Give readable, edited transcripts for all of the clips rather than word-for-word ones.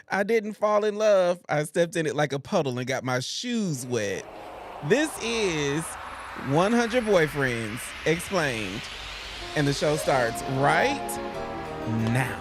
I didn't fall in love. I stepped in it like a puddle and got my shoes wet. This is 100 Boyfriends Explained. And the show starts right now.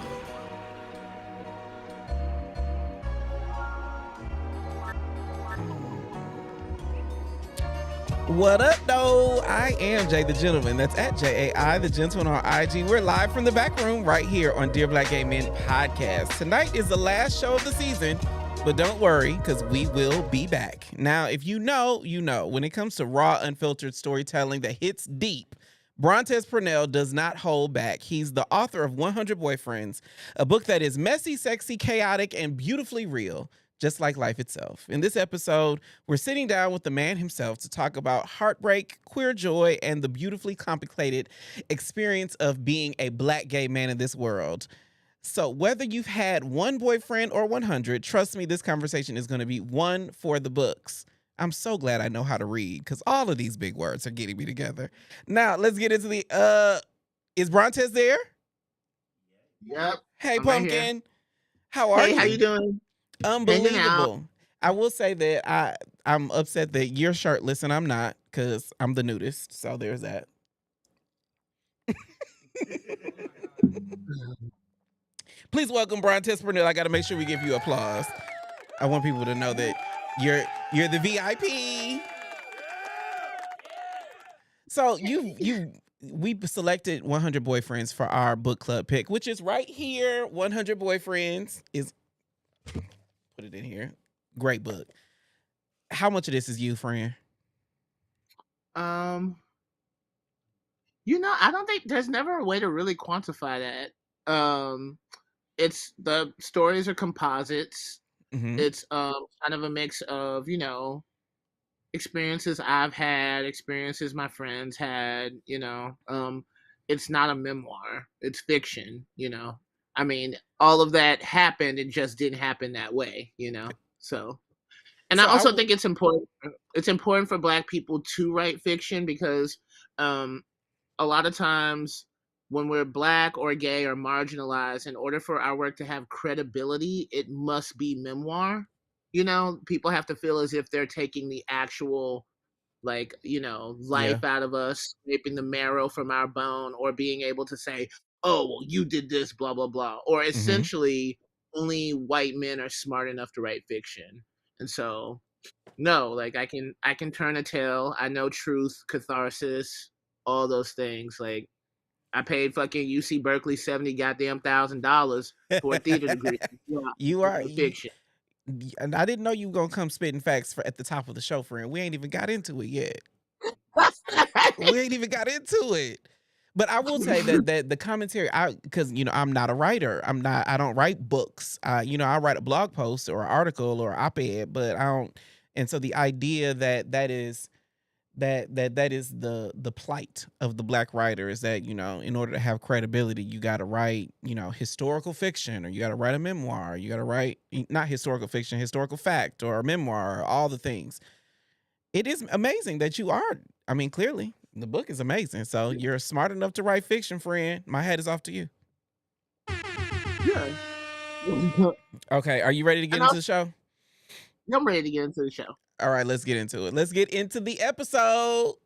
What up, though? I am Jay the Gentleman. That's at JAI the Gentleman on IG. We're live from the back room right here on Dear Black Gay Men podcast. Tonight is the last show of the season, but don't worry, because we will be back. Now, if you know, you know. When it comes to raw, unfiltered storytelling that hits deep, Brontez Purnell does not hold back. He's the author of 100 Boyfriends, a book that is messy, sexy, chaotic, and beautifully real, just like life itself. In this episode, we're sitting down with the man himself to talk about heartbreak, queer joy, and the beautifully complicated experience of being a Black gay man in this world. So whether you've had one boyfriend or 100, trust me, this conversation is going to be one for the books. I'm so glad I know how to read because all of these big words are getting me together. Now, let's get into the, is Brontez there? Yep. Hey, I'm right here. Pumpkin. How are you? Hey, how you doing? Hanging out. Unbelievable. I will say that I'm upset that you're shirtless and I'm not because I'm the nudist. So there's that. Please welcome Brontez Purnell. I got to make sure we give you applause. I want people to know that you're the VIP. So we selected 100 Boyfriends for our book club pick, which is right here. 100 Boyfriends is, put it in here. Great book. How much of this is you, friend? I don't think there's never a way to really quantify that. It's the stories are composites. Mm-hmm. It's kind of a mix of, experiences I've had, experiences my friends had, it's not a memoir. It's fiction, I mean, all of that happened, it just didn't happen that way, so. And I also think it's important. It's important for Black people to write fiction because a lot of times when we're Black or gay or marginalized, in order for our work to have credibility, it must be memoir. People have to feel as if they're taking the actual, life out of us, scraping the marrow from our bone, or being able to say, "Oh, well, you did this, blah blah blah," or essentially, only white men are smart enough to write fiction. And so, no, I can turn a tale. I know truth, catharsis, all those things. Like, I paid fucking UC Berkeley $70,000 for a theater degree. You are fiction. And I didn't know you were gonna come spitting facts at the top of the show, friend. We ain't even got into it yet. We ain't even got into it. But I will say that the commentary, because I'm not a writer. I don't write books. I write a blog post or an article or op-ed, but I don't. And so the idea that is the plight of the Black writer is that, in order to have credibility, you got to write, historical fiction, or you got to write a memoir, you got to write not historical fiction, historical fact, or a memoir, or all the things. It is amazing that you are. I mean, clearly the book is amazing. So you're smart enough to write fiction, friend. My hat is off to you. Yeah. Okay. Are you ready to get into the show? I'm ready to get into the show. All right, let's get into it. Let's get into the episode.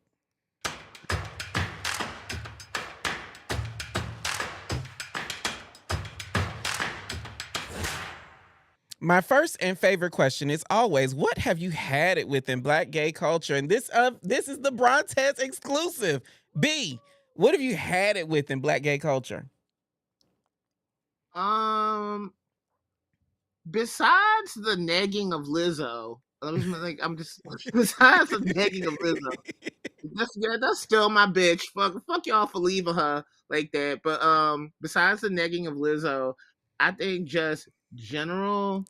My first and favorite question is always, what have you had it with in Black gay culture? And this is the Brontez exclusive. B, what have you had it with in Black gay culture? Besides the negging of Lizzo, besides the negging of Lizzo, that's still my bitch. Fuck y'all for leaving her like that. But besides the negging of Lizzo, I think just general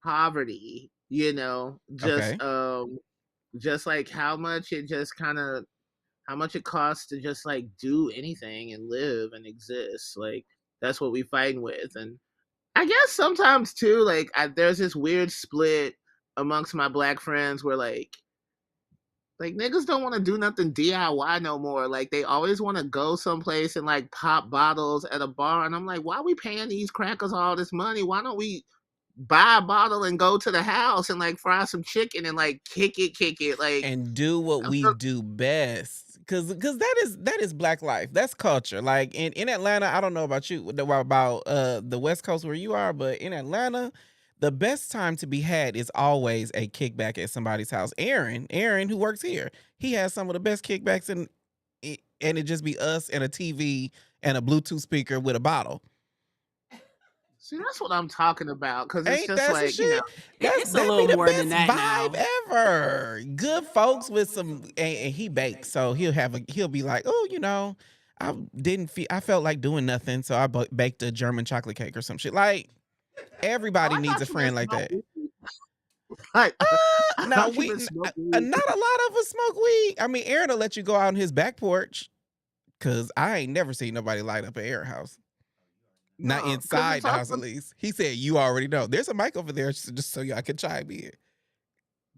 poverty, just like how much it costs to just like do anything and live and exist. Like, that's what we fighting with. And I guess sometimes too, there's this weird split amongst my Black friends where like niggas don't want to do nothing DIY no more. Like, they always want to go someplace and like pop bottles at a bar, and I'm like, why are we paying these crackers all this money? Why don't we buy a bottle and go to the house and like fry some chicken and like kick it. Like and do what I we feel- do best, because that is Black life. That's culture. Like in Atlanta, I don't know about you, about the West Coast where you are, but in Atlanta, the best time to be had is always a kickback at somebody's house. Aaron, who works here, he has some of the best kickbacks, and it just be us and a TV and a Bluetooth speaker with a bottle. See, that's what I'm talking about. Cause it's Ain't just that some like, shit? It's a That be little the more best than that now. vibe ever. Good folks with some, and he bakes, so he'll be like, oh, I felt like doing nothing, so I baked a German chocolate cake or some shit. Like everybody I needs a thought you meant friend like that. smoke weed. Like, I Now thought you meant smoke weed. not a lot of us smoke weed. I mean, Aaron will let you go out on his back porch, cause I ain't never seen nobody light up an Aaron house. Not No, 'cause inside it's the house, also at least. He said, you already know. There's a mic over there just so y'all can chime in.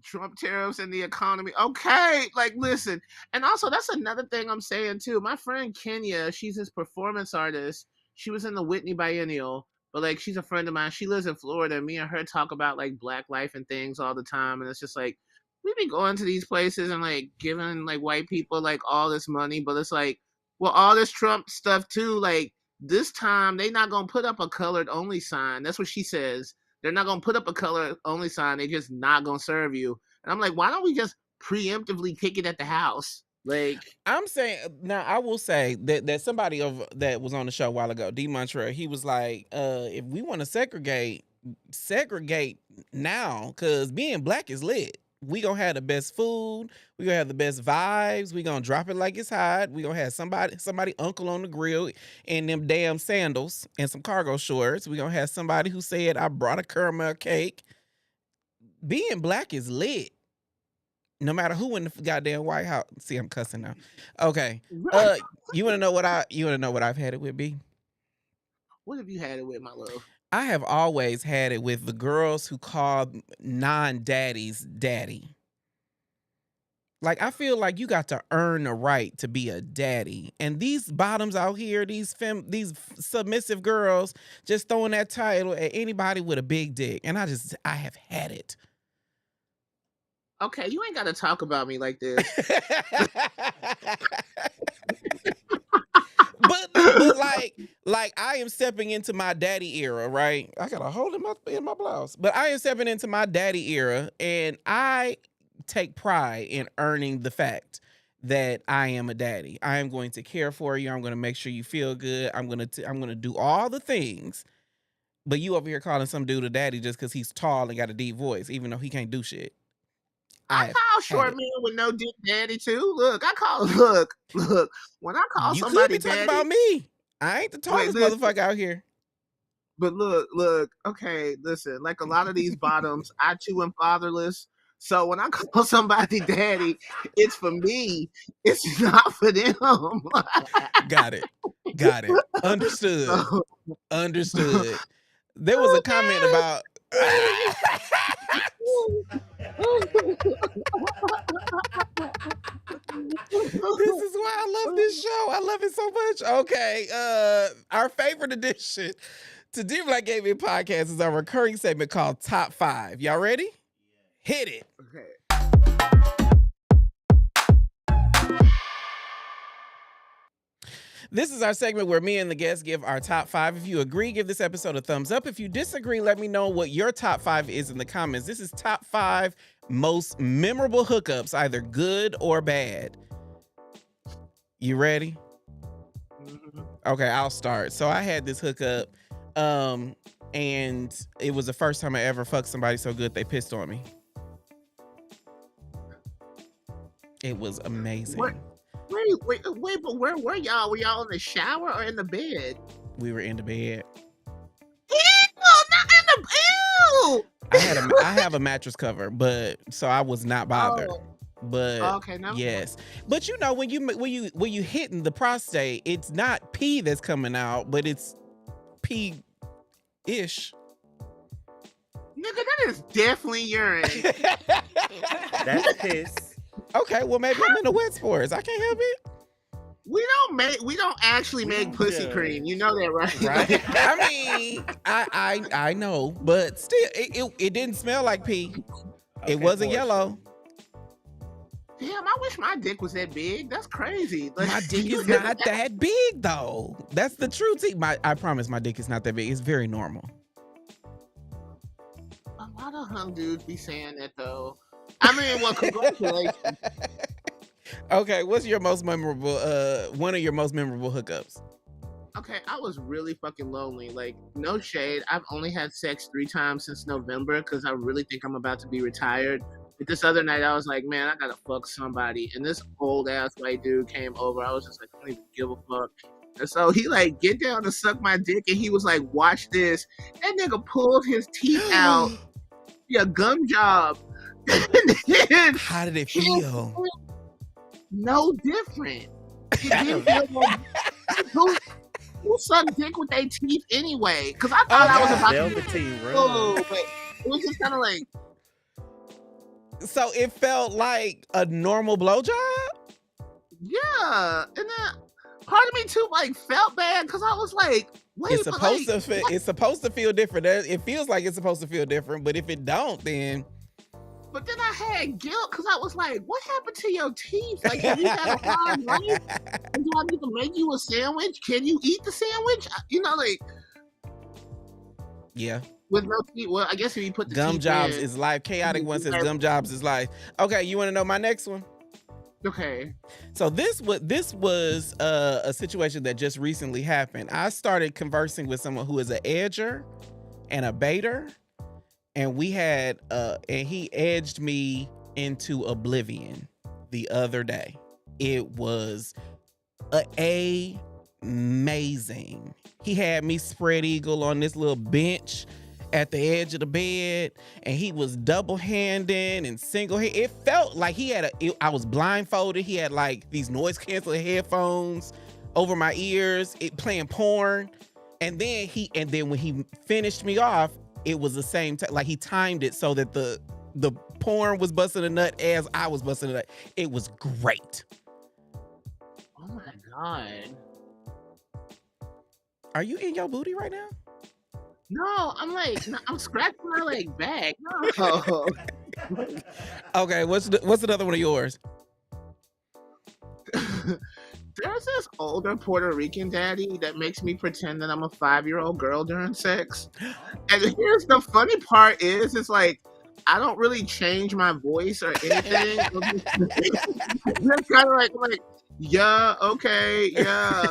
Trump tariffs and the economy. Okay, like listen, and also that's another thing I'm saying too. My friend Kenya, she's this performance artist. She was in the Whitney Biennial, but like she's a friend of mine. She lives in Florida, and me and her talk about like Black life and things all the time. And it's just like we be going to these places and like giving like white people like all this money, but it's like, well, all this Trump stuff too. Like this time, they not gonna put up a colored only sign. That's what she says. They're not gonna put up a color only sign. They just not gonna serve you. And I'm like, why don't we just preemptively kick it at the house? Like, I'm saying now, I will say that somebody that was on the show a while ago, D Montreal, he was like, if we want to segregate now, because being Black is lit. We gonna have the best food. We gonna have the best vibes. We gonna drop it like it's hot. We gonna have somebody uncle on the grill in them damn sandals and some cargo shorts. We gonna have somebody who said, I brought a caramel cake. Being Black is lit. No matter who in the goddamn White House. See, I'm cussing now. Okay. You wanna know what I've had it with, B? what have you had it with, my love? I have always had it with the girls who call non-daddies daddy. Like, I feel like you got to earn the right to be a daddy. And these bottoms out here, these submissive girls, just throwing that title at anybody with a big dick. And I have had it. Okay, you ain't gotta talk about me like this. but like I am stepping into my daddy era, right? I got a hole in my blouse. But I am stepping into my daddy era, and I take pride in earning the fact that I am a daddy. I am going to care for you. I'm going to make sure you feel good. I'm going to do all the things. But you over here calling some dude a daddy just because he's tall and got a deep voice, even though he can't do shit. I call short men with no dick daddy too. Look, look. When I call You somebody could be talking daddy, about me. I ain't the tallest motherfucker out here. but look. Okay, listen. Like a lot of these bottoms, I too am fatherless. So when I call somebody daddy, it's for me. It's not for them. Got it. Understood. So, Understood. There was a comment about. This is why I love this show. I love it so much. Okay. Our favorite addition to Dear Black Gay Men Podcast is our recurring segment called Top 5. Y'all ready? Hit it. okay. This is our segment where me and the guests give our top 5. If you agree, give this episode a thumbs up. If you disagree, let me know what your top 5 is in the comments. This is top 5 most memorable hookups, either good or bad. You ready? Mhm. Okay, I'll start. So I had this hookup, and it was the first time I ever fucked somebody so good they pissed on me. It was amazing. What? Wait, but where were y'all? Were y'all in the shower or in the bed? We were in the bed. Ew, not in the ew. I have a mattress cover, but so I was not bothered. Oh, But okay, now yes, but you know when you hitting the prostate, it's not pee that's coming out, but it's pee ish. nigga, that is definitely urine. That's piss. Okay, well maybe I'm in the wet sports. I can't help it. we don't actually We make don't pussy judge. cream. You know that, right? Right? I mean, I know, but still, it didn't smell like pee. Okay, It wasn't Portia. yellow. Damn, I wish my dick was that big. That's crazy. Like, My dick is not that big though. That's the truth. I promise my dick is not that big. It's very normal. A lot of hung dudes be saying that though. I mean, well, congratulations. Okay, what's your most memorable one of your most memorable hookups? Okay, I was really fucking lonely. Like, no shade. I've only had sex 3 times since November because I really think I'm about to be retired. But this other night, I was like, man, I gotta fuck somebody. And this old ass white dude came over. I was just like, I don't even give a fuck. And so he like get down to suck my dick, and he was like, watch this. That nigga pulled his teeth out. Yeah, gum job. And then How did it feel? no different. It didn't feel like, who suck dick with their teeth anyway? Because I thought I was about to Velveteen oh, Room. but it was just kind of like, So it felt like a normal blowjob? yeah. And then part of me too like felt bad because I was like, wait, It's but, supposed like, to feel, it's supposed to feel different. It feels like it's supposed to feel different, but if it don't, then but then I had guilt because I was like, what happened to your teeth? Like, have you got a hard life? Do I need to make you a sandwich? Can you eat the sandwich? You know, like yeah. with no teeth. Well, I guess if you put the Gum teeth jobs in, is life. Chaotic one says gum jobs is life. Okay, you want to know my next one? okay. So this was a situation that just recently happened. I started conversing with someone who is an edger and a baiter, and we had and he edged me into oblivion the other day. It was amazing. He had me spread eagle on this little bench at the edge of the bed, and he was double-handed and single-handed. It felt like he had I was blindfolded. He had like these noise-canceling headphones over my ears, playing porn. And then when he finished me off, it was the same time. Like he timed it so that the porn was busting a nut as I was busting a nut. It was great. Oh my god. Are you in your booty right now? No, I'm like, I'm scratching my like back. No. Okay, what's another one of yours? There's this older Puerto Rican daddy that makes me pretend that I'm a 5-year-old girl during sex. And here's the funny part is, it's like, I don't really change my voice or anything. It's kind of like, yeah, okay, yeah.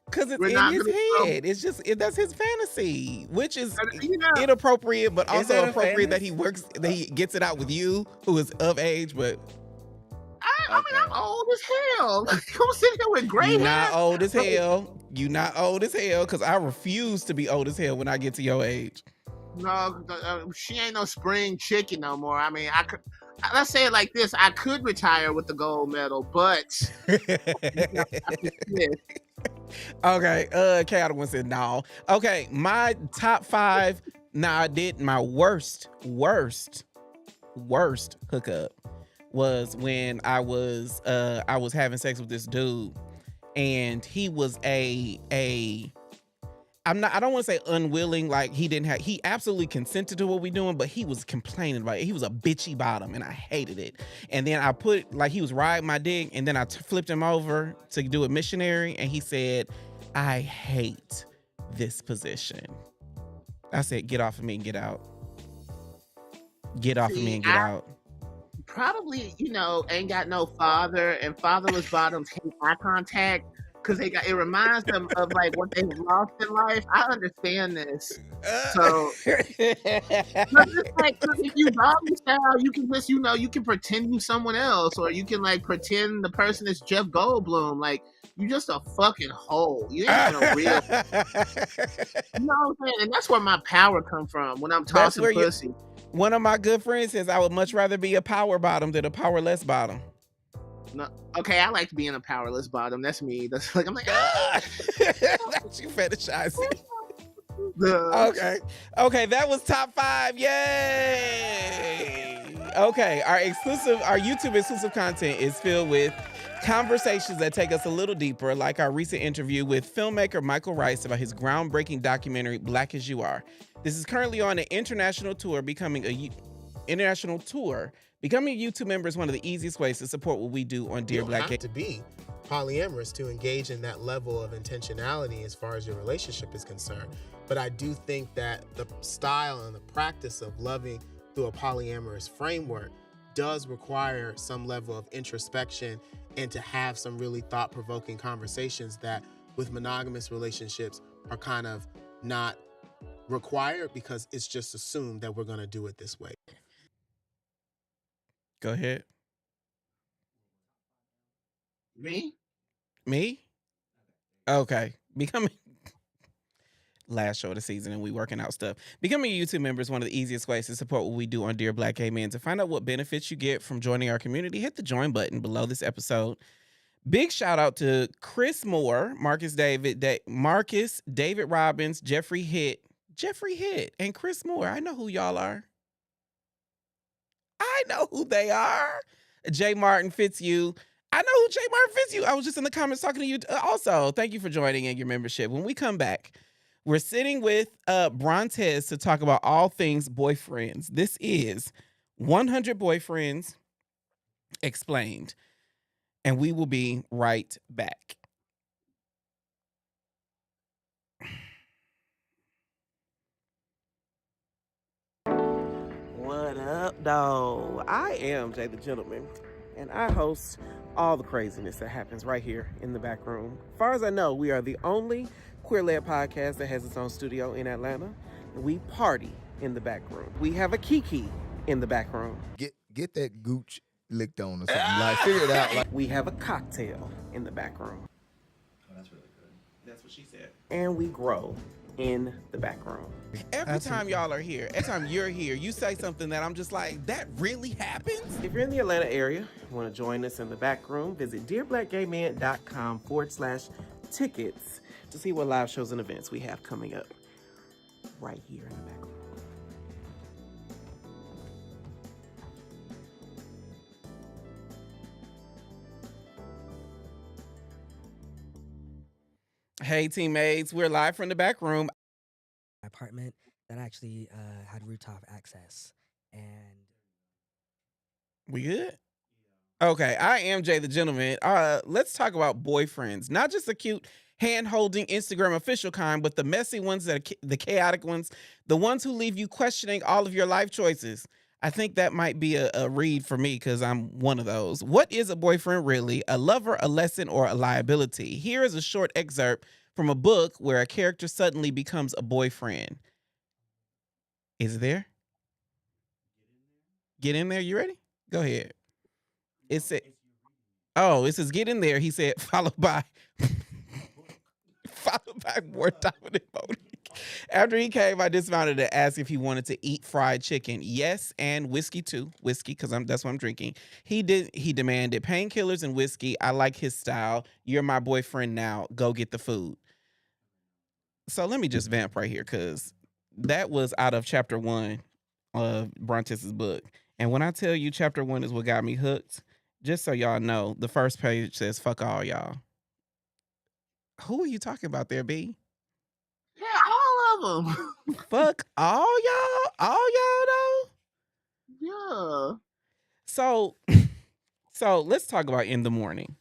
Because it's We're in not his gonna- head. It's just that's his fantasy, which is You know, inappropriate, but Is also that a appropriate that fantasy? that he gets it out with you, who is of age. But I mean, I'm old as hell. I'm sitting here with gray you hair. not old as hell. You not old as hell, because I refuse to be old as hell when I get to your age. No, she ain't no spring chicken no more. I mean, I could. Let's say it like this: I could retire with the gold medal, but Okay, Chaotic one said no. Okay, my top 5. Now I did my worst hookup was when I was having sex with this dude, and he was I don't want to say unwilling, like he absolutely consented to what we doing, but he was complaining about it. He was a bitchy bottom, and I hated it. And then I put, like, he was riding my dick, and then I flipped him over to do a missionary, and he said, I hate this position. I said, get off of me and get out. Get off of me and get out. probably, ain't got no father, and fatherless bottoms hate eye contact because it reminds them of like what they've lost in life. I understand this. So it's like, 'cause if you doggy style, you can just, you can pretend you someone else, or you can like pretend the person is Jeff Goldblum. Like, you just a fucking hole. You ain't even a real. You know what I'm saying? And that's where my power come from when I'm That's tossing where pussy. One of my good friends says I would much rather be a power bottom than a powerless bottom. No, okay, I like being a powerless bottom. That's me. That's like, I'm like, That's you fetishizing. the- Okay, that was top 5. Yay! Okay, our YouTube exclusive content is filled with conversations that take us a little deeper, like our recent interview with filmmaker Michael Rice about his groundbreaking documentary Black as You Are. This is currently on an international tour. Becoming a YouTube member is one of the easiest ways to support what we do on Dear You don't Black have to be polyamorous to engage in that level of intentionality as far as your relationship is concerned. But I do think that the style and the practice of loving through a polyamorous framework does require some level of introspection and to have some really thought-provoking conversations that with monogamous relationships are kind of not required because it's just assumed that we're going to do it this way. Go ahead. Me? Okay. Becoming last show of the season and we working out stuff. Becoming a YouTube member is one of the easiest ways to support what we do on Dear Black Gay Men. To find out what benefits you get from joining our community, hit the join button below this episode. Big shout out to Chris Moore, Marcus David Robbins, Jeffrey Hitt, and Chris Moore. I know who y'all are. I know who they are. J. Martin Fitzhugh. I know who J. Martin Fitzhugh. I was just in the comments talking to you also. Thank you for joining and your membership. When we come back, we're sitting with Brontez to talk about all things boyfriends. This is 100 Boyfriends Explained. And we will be right back. What up, though? I am Jay the Gentleman, and I host all the craziness that happens right here in the back room. As far as I know, we are the only queer-led podcast that has its own studio in Atlanta, and we party in the back room. We have a Kiki in the back room. Get that gooch licked on or something. Like, figure it out. Like, we have a cocktail in the back room. Oh, that's really good. That's what she said. And we grow in the back room. Every time y'all are here, every time you're here, you say something that I'm just like, that really happens? If you're in the Atlanta area, you want to join us in the back room, visit dearblackgaymen.com/tickets to see what live shows and events we have coming up right here in the back room. Hey, teammates, we're live from the back room. Apartment that actually had rooftop access, and we good? Okay, I am Jay the Gentleman. Let's talk about boyfriends, not just the cute hand-holding Instagram official kind, but the messy ones, the chaotic ones, the ones who leave you questioning all of your life choices. I think that might be a read for me because I'm one of those. What is a boyfriend really? A lover, a lesson, or a liability? Here is a short excerpt from a book where a character suddenly becomes a boyfriend. Is it there? Get in there. You ready? Go ahead. It says get in there. He said, followed by more dominant voting. After he came, I dismounted to ask if he wanted to eat fried chicken. Yes, and whiskey too. Whiskey, because that's what I'm drinking. He demanded painkillers and whiskey. I like his style. You're my boyfriend now. Go get the food. So let me just vamp right here, because that was out of chapter 1 of Brontez's book. And when I tell you chapter 1 is what got me hooked, just so y'all know, the first page says, fuck all y'all. Who are you talking about there, B? Yeah, all of them. Fuck all y'all? All y'all though? Yeah. So let's talk about In the Morning.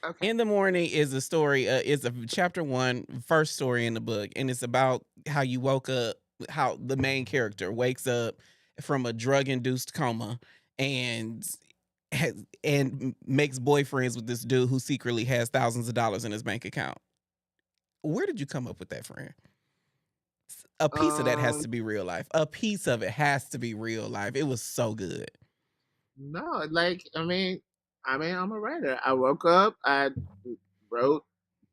Okay. In the Morning is a story, is a chapter 1, first story in the book, and it's about how you woke up, how the main character wakes up from a drug-induced coma and makes boyfriends with this dude who secretly has thousands of dollars in his bank account. Where did you come up with that, friend? A piece of that has to be real life. A piece of it has to be real life. It was so good. No, like, I mean, I'm a writer. I woke up, I wrote,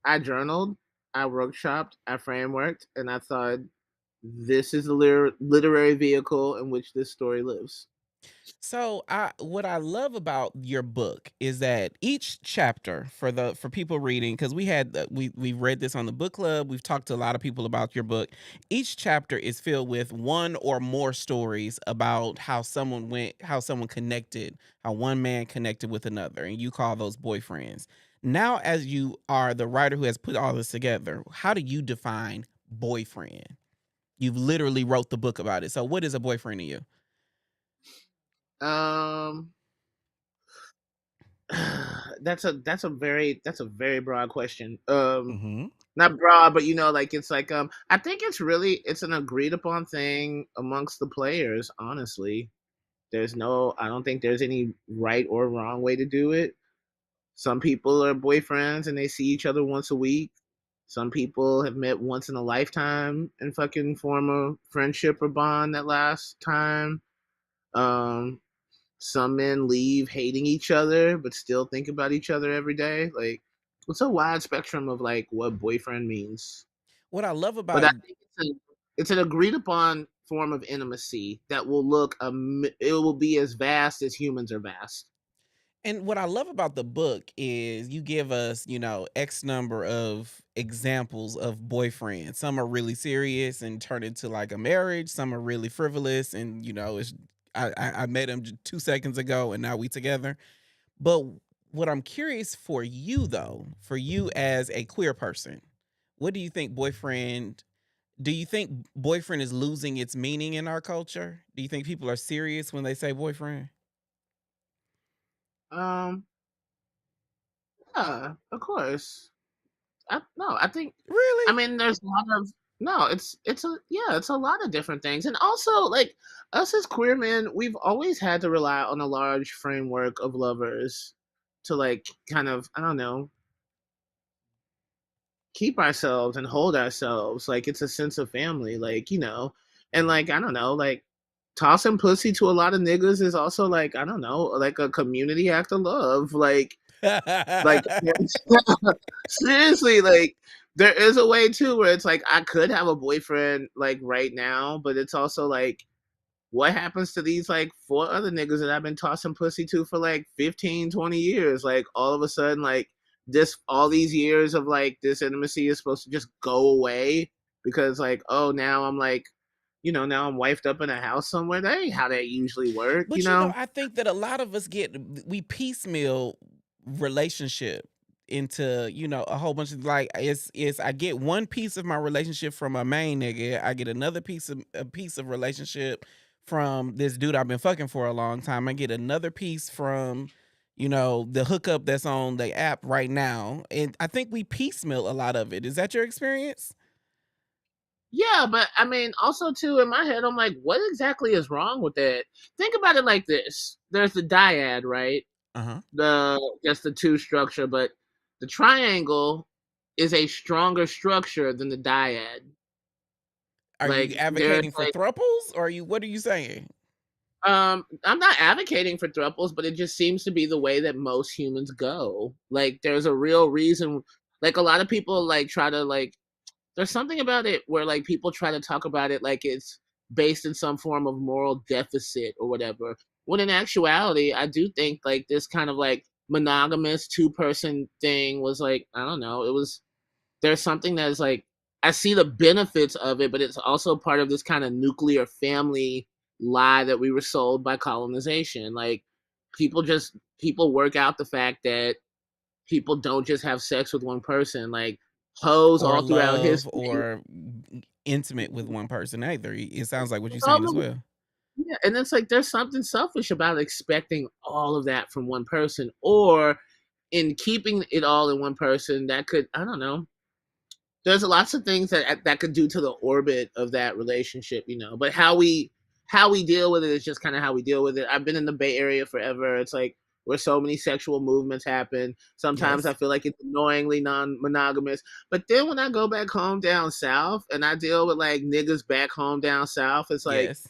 I journaled, I workshopped, I frameworked, and I thought, this is the literary vehicle in which this story lives. So what I love about your book is that each chapter for people reading, because we've read this on the book club, we've talked to a lot of people about your book. Each chapter is filled with one or more stories about how someone connected, how one man connected with another, and you call those boyfriends. Now, as you are the writer who has put all this together, how do you define boyfriend? You've literally wrote the book about it. So what is a boyfriend to you? Um, that's a very broad question. Mm-hmm. Not broad, but like it's like I think it's an agreed upon thing amongst the players. Honestly, I don't think there's any right or wrong way to do it. Some people are boyfriends and they see each other once a week. Some people have met once in a lifetime and fucking form a friendship or bond that lasts time. Um, some men leave hating each other but still think about each other every day. Like, it's a wide spectrum of like what boyfriend means. What I love But about I think it's an agreed upon form of intimacy that it will be as vast as humans are vast. And what I love about the book is you give us, X number of examples of boyfriends. Some are really serious and turn into like a marriage. Some are really frivolous, and it's I met him 2 seconds ago, and now we together. But what I'm curious for you though, for you as a queer person, what do you think boyfriend? Do you think boyfriend is losing its meaning in our culture? Do you think people are serious when they say boyfriend? Um, yeah, of course. No, I think. I Really? mean, there's a lot of no. It's a lot of different things, and also like us as queer men, we've always had to rely on a large framework of lovers to like kind of I don't know keep ourselves and hold ourselves. Like it's a sense of family, like and like I don't know, like tossing pussy to a lot of niggas is also like I don't know, like a community act of love, like seriously, like there is a way too where it's like I could have a boyfriend like right now, but it's also like what happens to these like four other niggas that I've been tossing pussy to for like 15, 20 years? Like all of a sudden, like this all these years of like this intimacy is supposed to just go away because like, oh now I'm like, now I'm wifed up in a house somewhere. That ain't how that usually work, But I think that a lot of us we piecemeal relationship into, a whole bunch of like it's I get one piece of my relationship from my main nigga, I get another piece of relationship from this dude I've been fucking for a long time. I get another piece from, the hookup that's on the app right now. And I think we piecemeal a lot of it. Is that your experience? Yeah, but I mean, also too, in my head, I'm like, what exactly is wrong with that? Think about it like this: there's the dyad, right? Uh-huh. Just the two structure, but the triangle is a stronger structure than the dyad. Are you Like, there's advocating for like, thruples, or what are you saying? I'm not advocating for thruples, but it just seems to be the way that most humans go. Like, there's a real reason. Like, a lot of people like try to like there's something about it where like people try to talk about it like it's based in some form of moral deficit or whatever. When in actuality, I do think like this kind of like monogamous two-person thing was like I don't know. There's something that is like I see the benefits of it, but it's also part of this kind of nuclear family lie that we were sold by colonization. Like people work out the fact that people don't just have sex with one person. Like hoes Or all throughout love history. or intimate with one person either. It sounds like what you're saying as All of, well. yeah, and it's like there's something selfish about expecting all of that from one person, or in keeping it all in one person. That could I don't know. There's lots of things that could do to the orbit of that relationship, But how we deal with it is just kind of how we deal with it. I've been in the Bay Area forever. It's like where so many sexual movements happen. Sometimes I Yes. feel like it's annoyingly non-monogamous. But then when I go back home down south and I deal with like niggas back home down south, it's like Yes.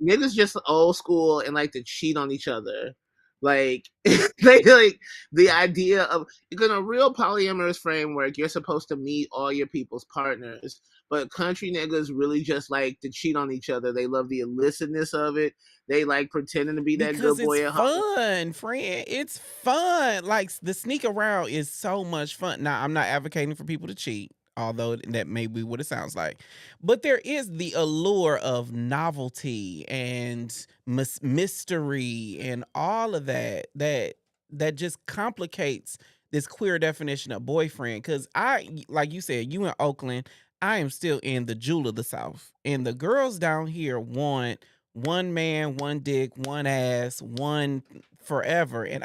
niggas just old school and like to cheat on each other. Like they like the idea of in a real polyamorous framework, you're supposed to meet all your people's partners. But country niggas really just like to cheat on each other. They love the illicitness of it. They like pretending to be that Because good it's boy at home. fun, friend. It's fun. Like the sneak around is so much fun. Now, I'm not advocating for people to cheat, although that may be what it sounds like. But there is the allure of novelty and mystery and all of that just complicates this queer definition of boyfriend. Because like you said, you in Oakland, I am still in the jewel of the South, and the girls down here want one man, one dick, one ass, one forever. And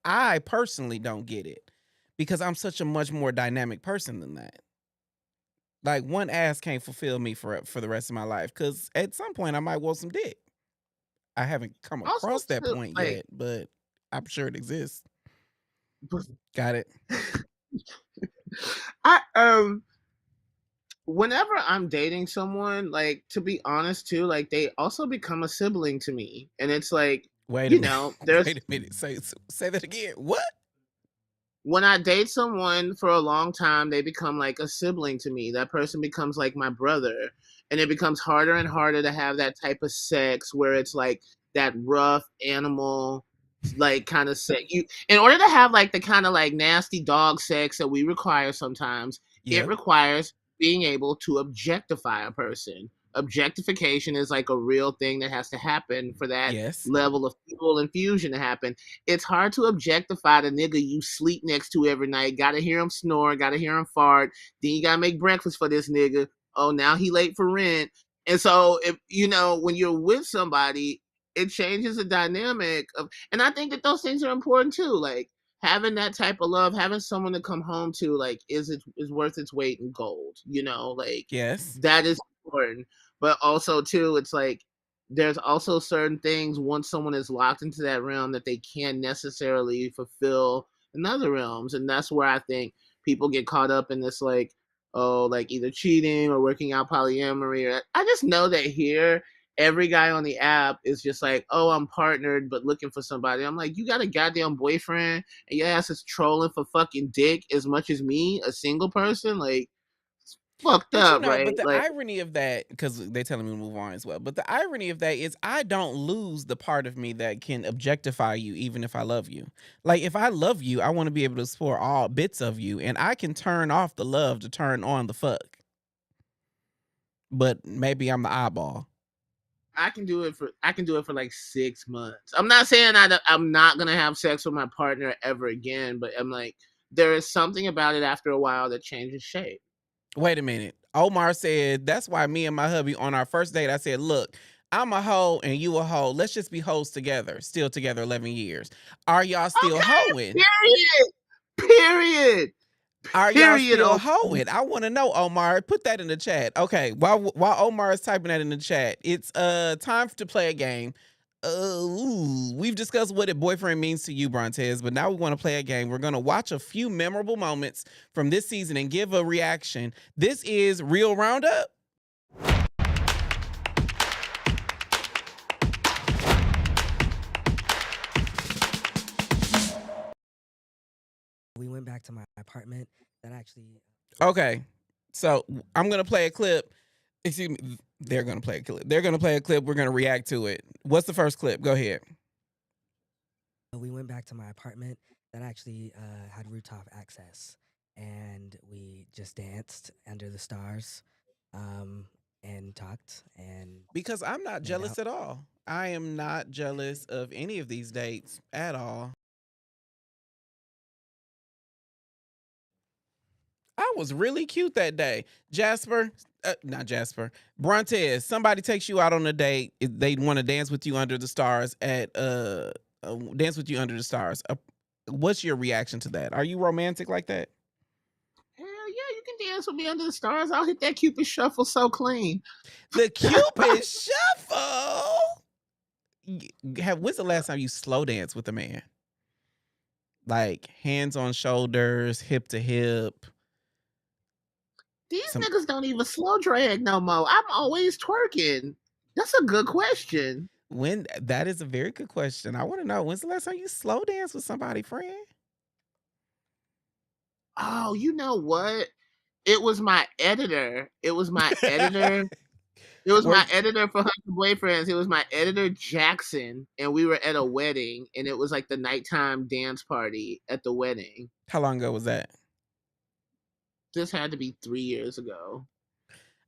I personally don't get it because I'm such a much more dynamic person than that. Like one ass can't fulfill me for the rest of my life because at some point I might want some dick. I haven't come Also, across that too, point like, yet, but I'm sure it exists. Got it. I whenever I'm dating someone, like to be honest too, like they also become a sibling to me. And it's like, Wait a you minute. know, there's Wait a minute. Say that again. What? when I date someone for a long time, they become like a sibling to me. That person becomes like my brother. And it becomes harder and harder to have that type of sex where it's like that rough animal like kind of sex. You in order to have like the kind of like nasty dog sex that we require sometimes, it Yeah. requires being able to objectify a person. Objectification is like a real thing that has to happen for that Yes. level of fuel infusion to happen. It's hard to objectify the nigga you sleep next to every night. Gotta hear him snore, gotta hear him fart. Then you gotta make breakfast for this nigga. Oh, now he late for rent. And so if you know when you're with somebody, it changes the dynamic of, and I think that those things are important too. Like having that type of love, having someone to come home to, like is worth its weight in gold. You know, like Yes. that is important. But also too, it's like there's also certain things once someone is locked into that realm that they can't necessarily fulfill in other realms. And that's where I think people get caught up in this like, oh, like either cheating or working out polyamory. Or I just know that here every guy on the app is just like, oh, I'm partnered but looking for somebody. I'm like, you got a goddamn boyfriend and your ass is trolling for fucking dick as much as me, a single person? Like fucked But up, but right? the Like irony of that, because they're telling me to move on as well. But the irony of that is I don't lose the part of me that can objectify you even if I love you. Like if I love you, I want to be able to explore all bits of you, and I can turn off the love to turn on the fuck. But maybe I'm the eyeball. I can do it for like 6 months. I'm not saying I'm not gonna have sex with my partner ever again, but I'm like, there is something about it after a while that changes shape. Wait a minute. Omar said that's why me and my hubby on our first date, I said, look, I'm a hoe and you a hoe. Let's just be hoes together. Still together 11 years. Are y'all still hoeing? Period. Are y'all Period. still hoeing? I want to know, Omar. Put that in the chat. Okay, while Omar is typing that in the chat, it's time to play a game. We've discussed what a boyfriend means to you, Brontez, but now we want to play a game. We're going to watch a few memorable moments from this season and give a reaction. This is Real Roundup. We went back to my apartment. That actually. Okay, so I'm going to play a clip. Excuse me. They're going to play a clip. They're going to play a clip. We're going to react to it. What's the first clip? Go ahead. We went back to my apartment that actually had rooftop access, and we just danced under the stars, and talked. And Because I'm not jealous at all. I am not jealous of any of these dates at all. I was really cute that day. Jasper, not Jasper, Brontez, somebody takes you out on a date. They want to dance with you under the stars at dance with you under the stars. What's your reaction to that? Are you romantic like that? Hell yeah, you can dance with me under the stars. I'll hit that Cupid shuffle so clean. The Cupid shuffle. When's the last time you slow dance with a man? Like hands on shoulders, hip to hip. These niggas don't even slow drag no more. I'm always twerking. That's a good question. When that is a very good question. I want to know, when's the last time you slow dance with somebody, friend? Oh, you know what? It was my editor. It was my editor. It was Were- my editor for Hunter Boyfriends. It was my editor Jackson, and we were at a wedding, and it was like the nighttime dance party at the wedding. How long ago was that? This had to be 3 years ago.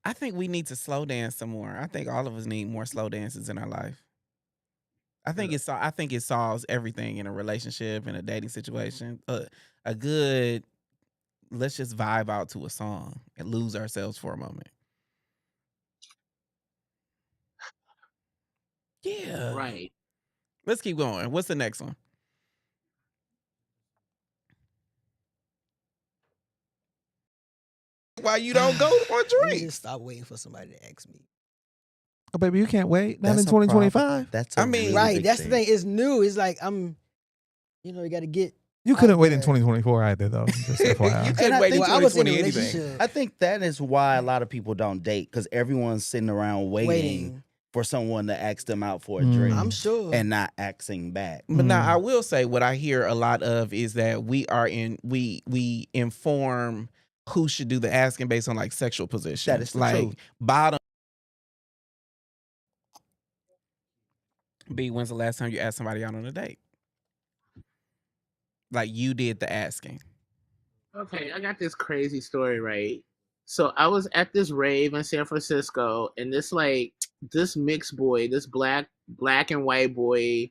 I think we need to slow dance some more. I think all of us need more slow dances in our life. I think it solves everything in a relationship, in a dating situation. A good, let's just vibe out to a song and lose ourselves for a moment. Yeah. Right. Let's keep going. What's the next one? Why you don't go for a Let me drink? just stop waiting for somebody to ask me. Oh, baby, you can't wait. Not That's in a problem. 2025. That's I a mean- really Right, big that's the thing. It's new. It's like you got to get. You couldn't out wait in there. 2024 either, though. Just You FYI. couldn't And I wait in think- Well, I was in a 2020 anything. relationship. I think that is why a lot of people don't date, because everyone's sitting around waiting for someone to ask them out for a drink I'm sure. and not asking back. But now Mm. I will say what I hear a lot of is that we inform who should do the asking based on like sexual position. That is the like truth. bottom. B, when's the last time you asked somebody out on a date? Like you did the asking. Okay, I got this crazy story, right? So I was at this rave in San Francisco, and this mixed boy, this black and white boy,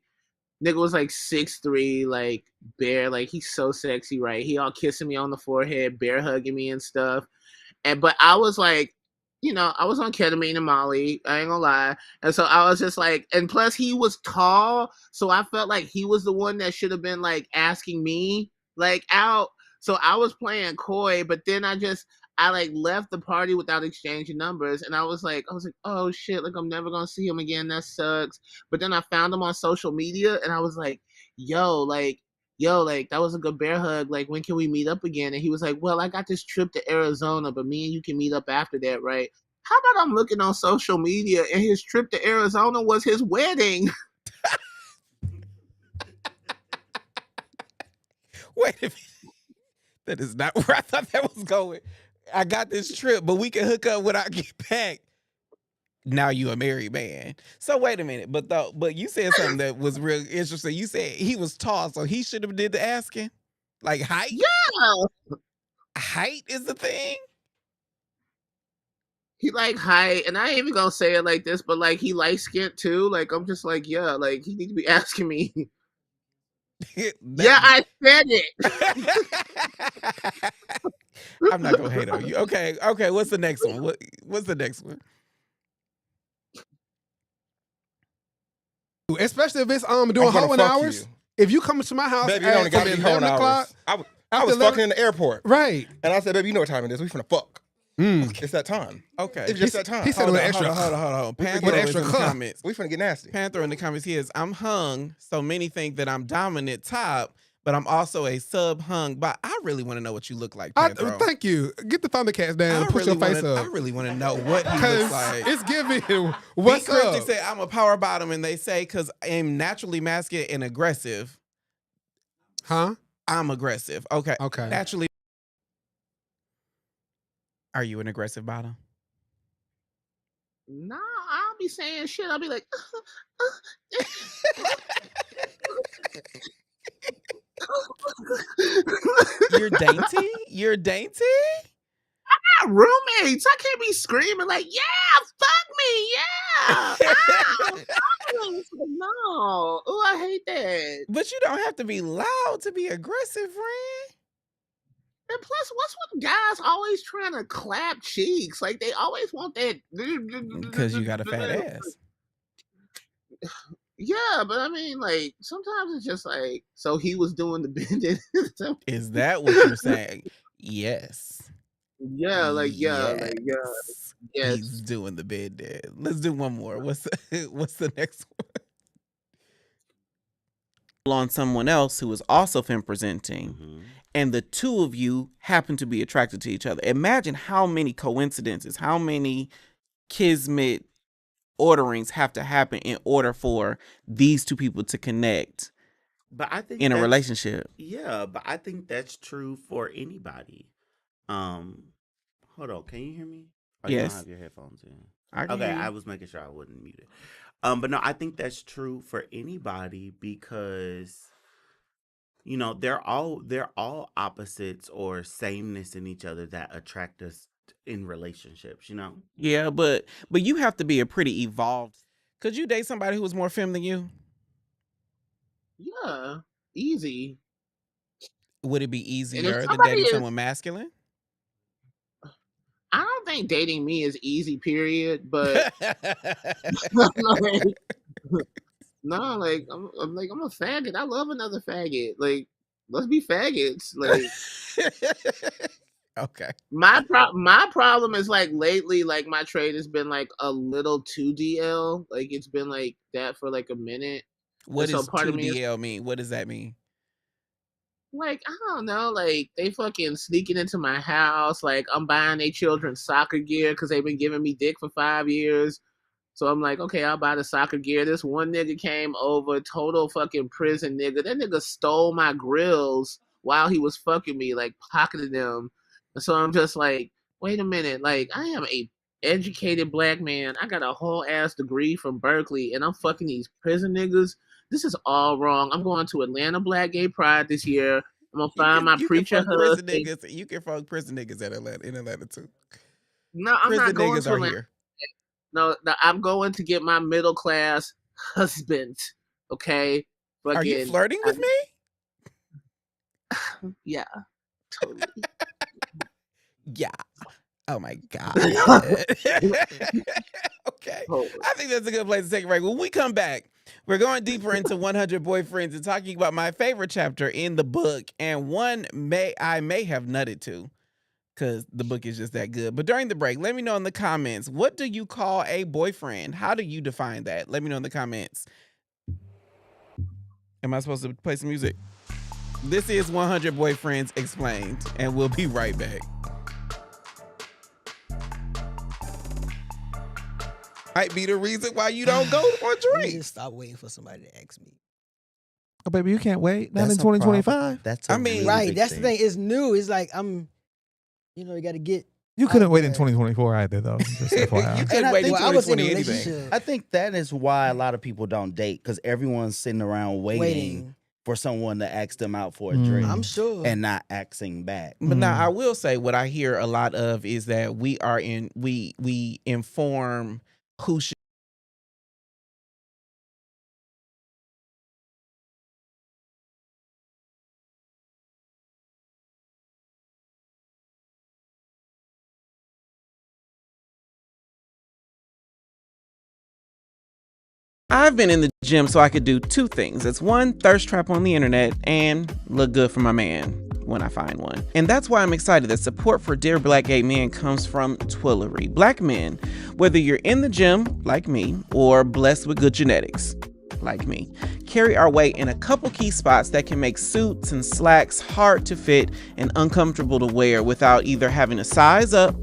nigga was like 6'3", like bear, like he's so sexy, right? He all kissing me on the forehead, bear hugging me and stuff. But I was like, I was on ketamine and Molly, I ain't gonna lie. And so I was just like, and plus he was tall, so I felt like he was the one that should have been like asking me like out. So I was playing coy, but then I like left the party without exchanging numbers, and I was like, oh shit, like I'm never gonna see him again. That sucks. But then I found him on social media, and I was like, yo, like that was a good bear hug. Like, when can we meet up again? And he was like, well, I got this trip to Arizona, but me and you can meet up after that, right? How about I'm looking on social media and his trip to Arizona was his wedding? Wait a minute. That is not where I thought that was going. I got this trip, but we can hook up when I get back. Now you a married man. So wait a minute, but you said something that was real interesting. You said he was tall, so he should have did the asking. Like height? Yeah. Height is the thing? He like height, and I ain't even gonna say it like this, but like he light skinned too. Like I'm just like, yeah, like he need to be asking me. Yeah, I said it. I'm not gonna hate on you. Okay. What's the next one? What's the next one? Especially if it's doing I'm gonna hoeing fuck hours. you. If you come to my house Baby, you only at gotta be hoeing 11 o'clock, hours. I after was 11 fucking in the airport. right? And I said, baby, you know what time it is. We finna fuck. It's that time. Okay. It's just that time. he said Hold with on, an extra. hold on. Panther With is extra in the cup. comments. We finna get nasty. Panther in the comments, he is, I'm hung, so many think that I'm dominant top, but I'm also a sub hung. But I really want to know what you look like, Panther. Thank you. Get the Thundercats down and push your face I up. really want to know what he Because looks like. it's giving. What's B. Cryptic up? said, I'm a power bottom, and they say, because I'm naturally masculine and aggressive, Huh? I'm aggressive. Okay. Okay. Naturally. Are you an aggressive bottom? Nah, I'll be saying shit. I'll be like, You're dainty? You're dainty? got roommates. I can't be screaming like, yeah, fuck me, yeah. No. Oh, I hate that. But you don't have to be loud to be aggressive, friend. And plus, what's with guys always trying to clap cheeks? Like, they always want that. Because you got a fat ass. Yeah, but I mean, like, sometimes it's just like, so he was doing the bending. Is that what you're saying? Yes. Yeah, like, yeah. Yes. He's doing the bed dead. Let's do one more. What's the next one? On someone else who is also femme presenting, and the two of you happen to be attracted to each other. Imagine how many coincidences, how many kismet orderings have to happen in order for these two people to connect But I think in a that's- relationship. Yeah, but I think that's true for anybody. Hold on, can you hear me? Or you Yes. don't have your headphones in? I can Okay, hear you. I was making sure I wasn't muted. But no, I think that's true for anybody because they're all opposites or sameness in each other that attract us in relationships. Yeah, but you have to be a pretty evolved. Could you date somebody who was more femme than you? Yeah, easy. Would it be And if easier than somebody dating is, someone masculine? I don't think dating me is easy. Period. But like, no, like I'm a faggot. I love another faggot. Like, let's be faggots. Like, Okay. my problem is like lately, like my trade has been like a little too DL. Like it's been like that for like a minute. What And so does part of me is 2DL mean? What does that mean? like, I don't know, like they fucking sneaking into my house. Like I'm buying their children soccer gear because they've been giving me dick for 5 years. So I'm like, okay, I'll buy the soccer gear. This one nigga came over, total fucking prison nigga. That nigga stole my grills while he was fucking me, like pocketed them. And so I'm just like, wait a minute, like I am a educated black man. I got a whole ass degree from Berkeley, and I'm fucking these prison niggas. This is all wrong. I'm going to Atlanta Black Gay Pride this year. I'm gonna find my You preacher can fuck prison husband. niggas. You can fuck prison niggas in Atlanta too. No, I'm Prison not going niggas to are Atlanta. here. No, I'm going to get my middle class husband. Okay, Are you fucking flirting with me? yeah, totally. Yeah. Oh my God. Okay. Totally. I think that's a good place to take a break. When we come back, we're going deeper into 100 Boyfriends and talking about my favorite chapter in the book and one I may have nutted to because the book is just that good. But during the break, let me know in the comments, what do you call a boyfriend? How do you define that? Let me know in the comments. Am I supposed to play some music? This is 100 Boyfriends Explained, and we'll be right back. Might be the reason why you don't go on Let me drinks. just stop waiting for somebody to ask me. Oh, baby, you can't wait. Not That's in a problem. 2025. That's a I mean, really Right, big that's the thing. It's new. It's like you got to get. You couldn't out wait in there. 2024 either, though. Just You FYI. couldn't I wait in think- Well, I was in a 2020 anything. relationship. I think that is why a lot of people don't date because everyone's sitting around waiting for someone to ask them out for a drink I'm sure. and not asking back. But now I will say what I hear a lot of is that we inform who should. I've been in the gym so I could do two things. It's one, thirst trap on the internet, and look good for my man when I find one. And that's why I'm excited that support for Dear Black Gay Men comes from Twillery. Black men, whether you're in the gym, like me, or blessed with good genetics, like me, carry our weight in a couple key spots that can make suits and slacks hard to fit and uncomfortable to wear without either having to size up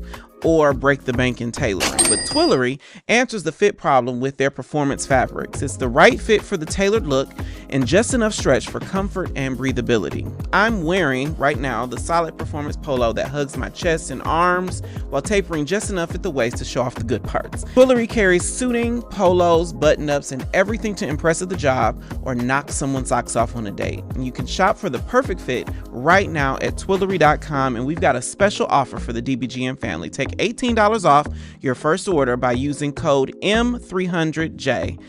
or break the bank in tailoring. But Twillery answers the fit problem with their performance fabrics. It's the right fit for the tailored look and just enough stretch for comfort and breathability. I'm wearing right now the solid performance polo that hugs my chest and arms while tapering just enough at the waist to show off the good parts. Twillery carries suiting, polos, button-ups, and everything to impress at the job or knock someone's socks off on a date. And you can shop for the perfect fit right now at Twillery.com, and we've got a special offer for the DBGM family. Take $18 off your first order by using code M300J.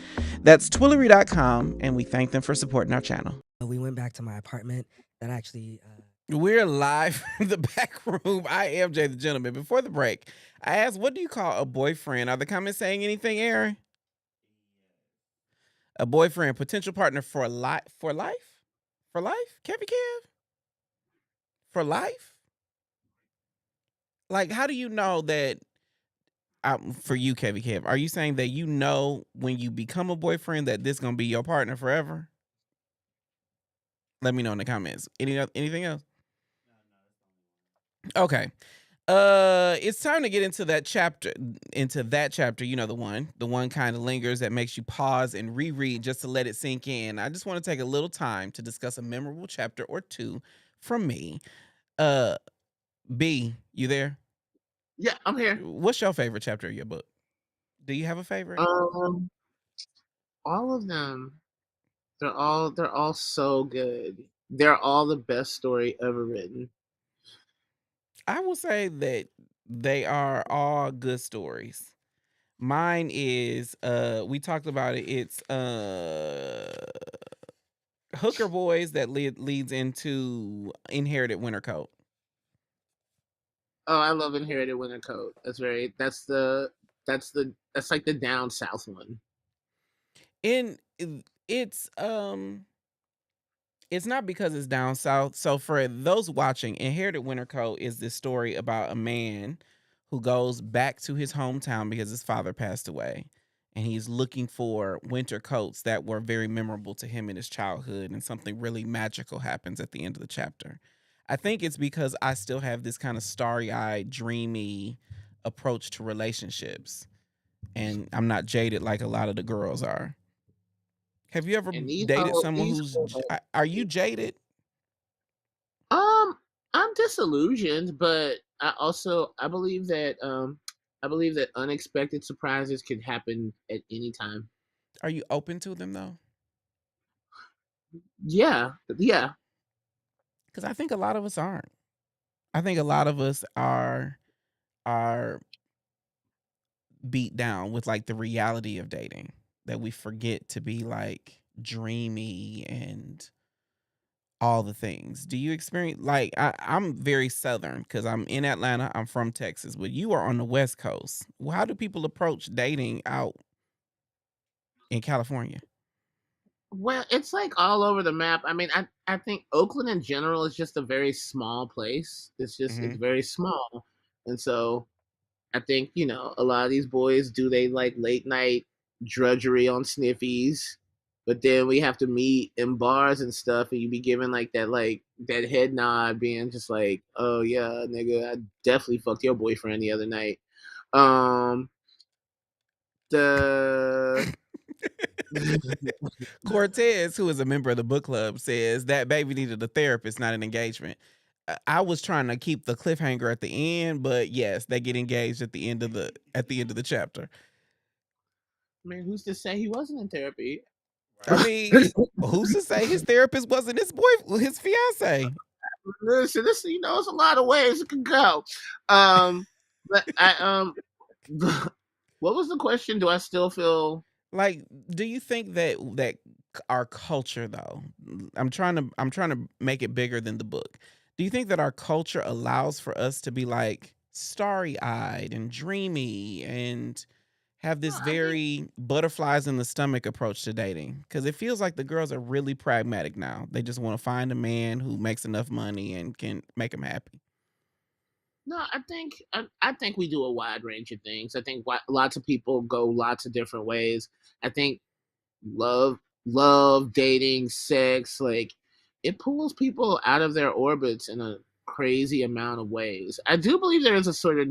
That's Twillery.com, and we thank them for supporting our channel. We went back to my apartment. That actually. We're live in the back room. I am Jay the Gentleman. Before the break, I asked, what do you call a boyfriend? Are the comments saying anything, Aaron? A boyfriend, potential partner for life? For life? For life? Kevy Kev? For life? Like, how do you know that, for you, Kevy Kev, are you saying that you know when you become a boyfriend that this going to be your partner forever? Let me know in the comments. Anything else? Okay. It's time to get into that chapter. You know, the one kind of lingers that makes you pause and reread just to let it sink in. I just want to take a little time to discuss a memorable chapter or two from me. Uh, B, you there? Yeah, I'm here. What's your favorite chapter of your book? Do you have a favorite? Um, all of them. They're all so good. They're all the best story ever written. I will say that they are all good stories. Mine is we talked about it. It's Hooker Boys that leads into Inherited Wintercoat. Oh, I love Inherited Wintercoat. That's like the down south one. And it's it's not because it's down south. So for those watching, Inherited Wintercoat is this story about a man who goes back to his hometown because his father passed away. And he's looking for winter coats that were very memorable to him in his childhood. And something really magical happens at the end of the chapter. I think it's because I still have this kind of starry-eyed, dreamy approach to relationships. And I'm not jaded like a lot of the girls are. Have you ever dated someone who's... Are you jaded? I'm disillusioned, but I believe that unexpected surprises can happen at any time. Are you open to them though? Yeah. Because I think a lot of us aren't. I think a lot of us are beat down with like the reality of dating, that we forget to be like dreamy and all the things. Do you experience like I'm very southern because I'm in Atlanta, I'm from Texas, but you are on the West Coast. How do people approach dating out in California? Well, it's like all over the map. I mean, I think Oakland in general is just a very small place. It's very small. And so I think, a lot of these boys they like late night drudgery on sniffies, but then we have to meet in bars and stuff, and you be given that head nod, being just like, oh yeah, nigga, I definitely fucked your boyfriend the other night. The Cortez, who is a member of the book club, says that baby needed a therapist, not an engagement. I was trying to keep the cliffhanger at the end, but yes, they get engaged at the end of the chapter. I mean, who's to say he wasn't in therapy? I mean, who's to say his therapist wasn't his fiance? Listen, this it's a lot of ways it could go. But what was the question? Do I still feel like? Do you think that our culture, though, I'm trying to make it bigger than the book. Do you think that our culture allows for us to be like starry-eyed and dreamy and have this very butterflies in the stomach approach to dating? Because it feels like the girls are really pragmatic now. They just want to find a man who makes enough money and can make them happy. No, I think we do a wide range of things. I think lots of people go lots of different ways. I think love, dating, sex, like it pulls people out of their orbits in a crazy amount of ways. I do believe there is a sort of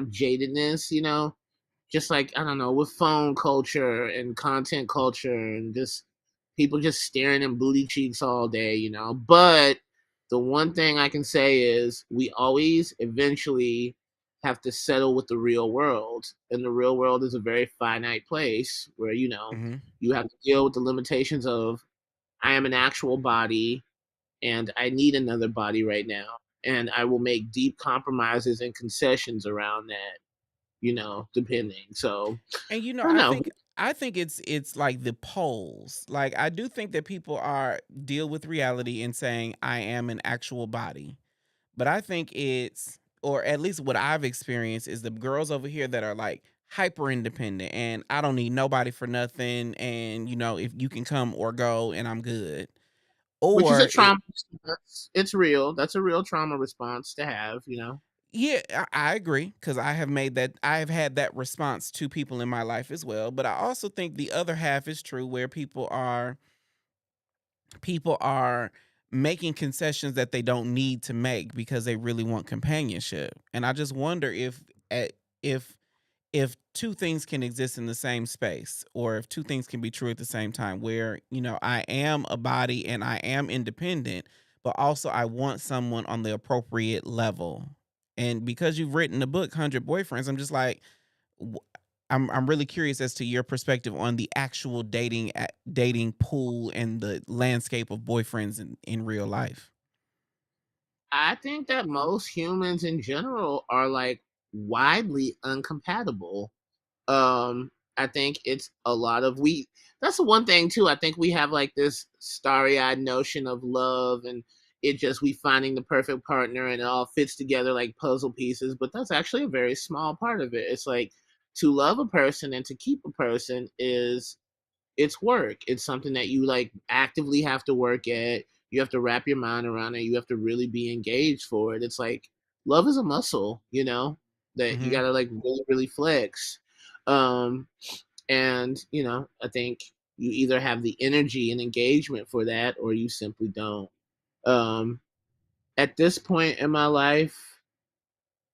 jadedness, just like, I don't know, with phone culture and content culture and just people just staring in booty cheeks all day, But the one thing I can say is we always eventually have to settle with the real world. And the real world is a very finite place where, you have to deal with the limitations of I am an actual body and I need another body right now. And I will make deep compromises and concessions around that, depending. So, and I I think it's like the poles. Like I do think that people deal with reality and saying I am an actual body. But I think or at least what I've experienced is the girls over here that are like hyper independent and I don't need nobody for nothing. And if you can come or go and I'm good. Which is a trauma response. It's real. That's a real trauma response to have, Yeah, I agree because I have had that response to people in my life as well. But I also think the other half is true where people are making concessions that they don't need to make because they really want companionship. And I just wonder if two things can exist in the same space, or if two things can be true at the same time, where, I am a body and I am independent, but also I want someone on the appropriate level. And because you've written the book 100 Boyfriends, I'm just like, w- I'm really curious as to your perspective on the actual dating pool and the landscape of boyfriends in real life. I think that most humans in general are like widely uncompatible. I think it's a lot of we. That's the one thing too. I think we have like this starry-eyed notion of love, and it just we finding the perfect partner, and it all fits together like puzzle pieces. But that's actually a very small part of it. It's like to love a person and to keep a person is it's work. It's something that you like actively have to work at. You have to wrap your mind around it. You have to really be engaged for it. It's like love is a muscle, that you Hmm. gotta like really, really flex. Um, and I think you either have the energy and engagement for that, or you simply don't. Um, at this point in my life,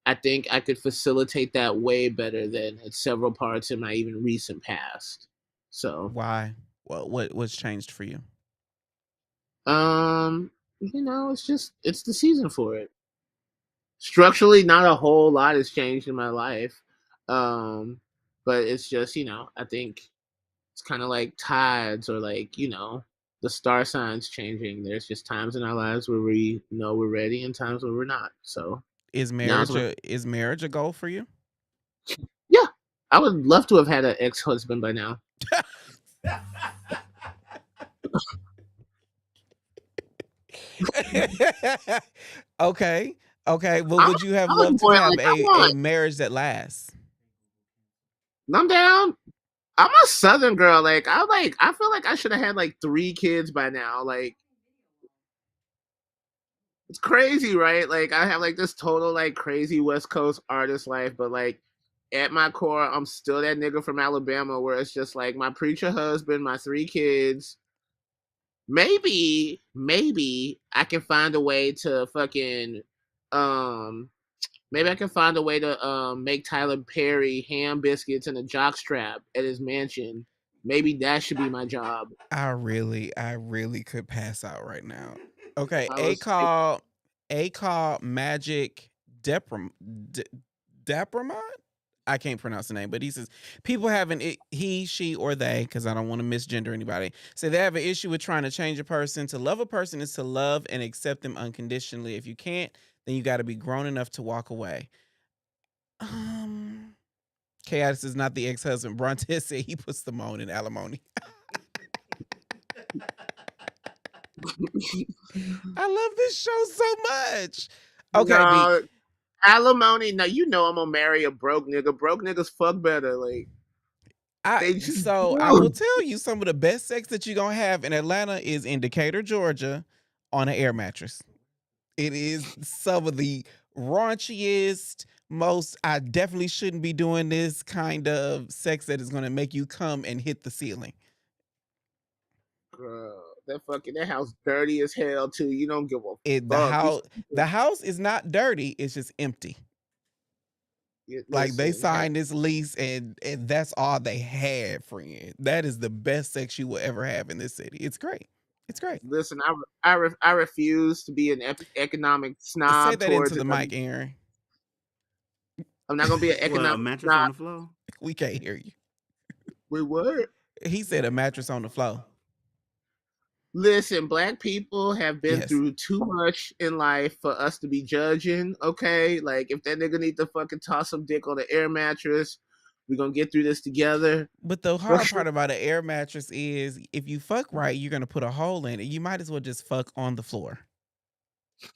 I think I could facilitate that way better than at several parts in my even recent past. So, Why? What's changed for you? Um, it's the season for it. Structurally, not a whole lot has changed in my life. Um, but it's just, I think it's kind of like tides or like, the star signs changing. There's just times in our lives where we know we're ready and times where we're not. So Is now's marriage when, a goal for you? yeah, I would love to have had an ex-husband by now. Okay. Okay. Well, I'm, would you have I was loved to more have like, I a want, marriage that lasts? I'm down. I'm a Southern girl. I feel like I should have had like 3 kids by now. Like, it's crazy, right? Like I have like this total like crazy West Coast artist life, but like at my core, I'm still that nigga from Alabama where it's just like my preacher husband, my 3 kids. Maybe I can find a way to fucking um maybe I can find a way to make Tyler Perry ham biscuits and a jockstrap at his mansion. Maybe that should be my job. I really could pass out right now. Okay, I A was call, A call Magic Deprom, D- Dapramont. I can't pronounce the name, but he says people having it, he, she, or they, because I don't want to misgender anybody. Say they have an issue with trying to change a person. To love a person is to love and accept them unconditionally. If you can't, then you got to be grown enough to walk away. Um, Chaos is not the ex-husband. Brontes said he puts them on in alimony. I love this show so much. Okay, B. no alimony. No, I'm gonna marry a broke nigga. Broke niggas fuck better. Like they just I will do. tell you some of the best sex that you're gonna have in Atlanta is in Decatur, Georgia, on an air mattress. It is some of the raunchiest, most I definitely shouldn't be doing this kind of sex that is gonna make you come and hit the ceiling. Girl, that house dirty as hell too. You don't give a It fuck. the house is not dirty, it's just empty. Like they Listen, signed this lease and that's all they had, friend. That is the best sex you will ever have in this city. It's great. It's great. listen. I refuse to be an economic Say snob that into towards the it. mic, Aaron. I'm not gonna be an Well, a economic mattress snob. on the floor. We can't hear you. Wait, what? He said a mattress on the floor. Listen, black people have been Yes. through too much in life for us to be judging, okay? Like, if that nigga need to fucking toss some dick on an air mattress, we're gonna get through this together. But the hard part about an air mattress is if you fuck right, you're gonna put a hole in it. You might as well just fuck on the floor. You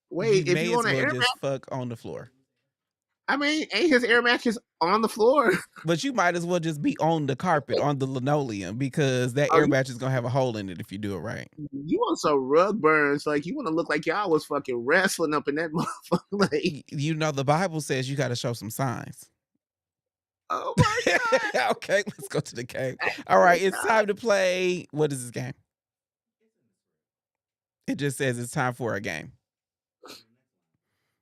Wait, if may you as on an well air just mattress, fuck on the floor. I mean, ain't his air mattress on the floor? But you might as well just be on the carpet, on the linoleum, because that Oh, air mattress is gonna have a hole in it if you do it right. you want some rug burns? Like, you want to look like y'all was fucking wrestling up in that motherfucker? Like, You know the Bible says you gotta show some signs. oh my god! Okay, let's go to the game. All right, it's time to play. What is this game? It just says it's time for a game.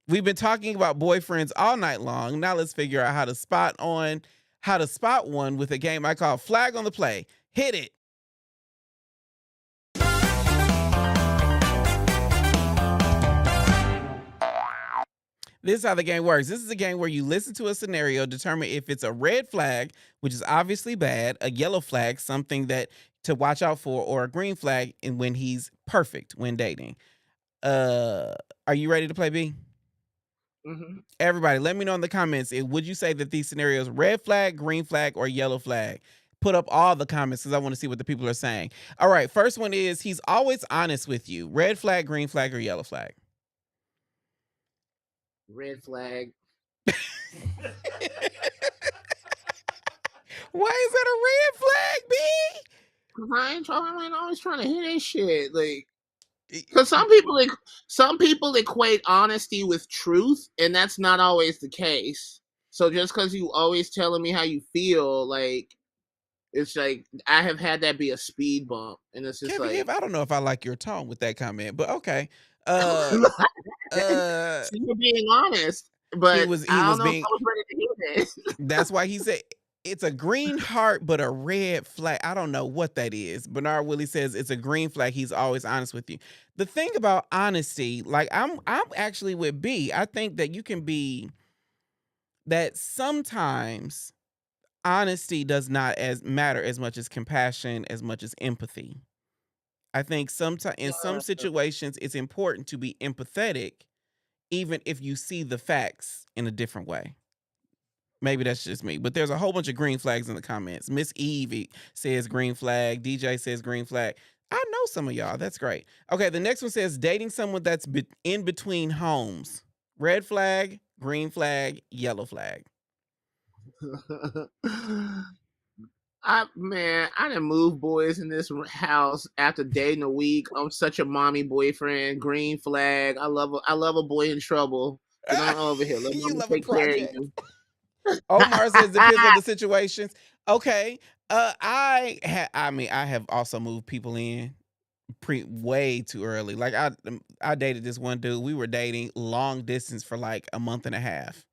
We've been talking about boyfriends all night long. Now let's figure out how to spot one with a game I call Flag on the Play. Hit it. This is how the game works. This is a game where you listen to a scenario, determine if it's a red flag, which is obviously bad, a yellow flag, something that to watch out for, or a green flag, and when he's perfect when dating. Are you ready to play, B? Mm-hmm. Everybody, let me know in the comments. Would you say that these scenarios red flag, green flag, or yellow flag? Put up all the comments because I want to see what the people are saying. All right, first one is he's always honest with you. Red flag, green flag, or yellow flag? Red flag. Why is that a red flag, B? I ain't always trying to hear that shit. Like, because some people equate honesty with truth, and that's not always the case. So just because you always telling me how you feel, like, it's like I have had that be a speed bump, and it's just Kevin, like I don't know if I like your tone with that comment, but okay. so you're being honest, but I don't know if I was ready to hear that. That's why he said it's a green heart, but a red flag. I don't know what that is. Bernard Willie says it's a green flag. He's always honest with you. The thing about honesty, like I'm actually with B. I think that you can be that sometimes honesty does not matter as much as compassion, as much as empathy. I think sometimes in some situations it's important to be empathetic, even if you see the facts in a different way. Maybe that's just me, but there's a whole bunch of green flags in the comments. Miss Eve says green flag. DJ says green flag. I know some of y'all. That's great. Okay, the next one says dating someone that's in between homes. Red flag, green flag, yellow flag. I done moved boys in this house after dating a week. I'm such a mommy boyfriend. Green flag. I love a boy in trouble. Get on over here. Let me take care of you. Omar says depends on the situations. Okay. I have also moved people in way too early. Like I dated this one dude. We were dating long distance for like a month and a half.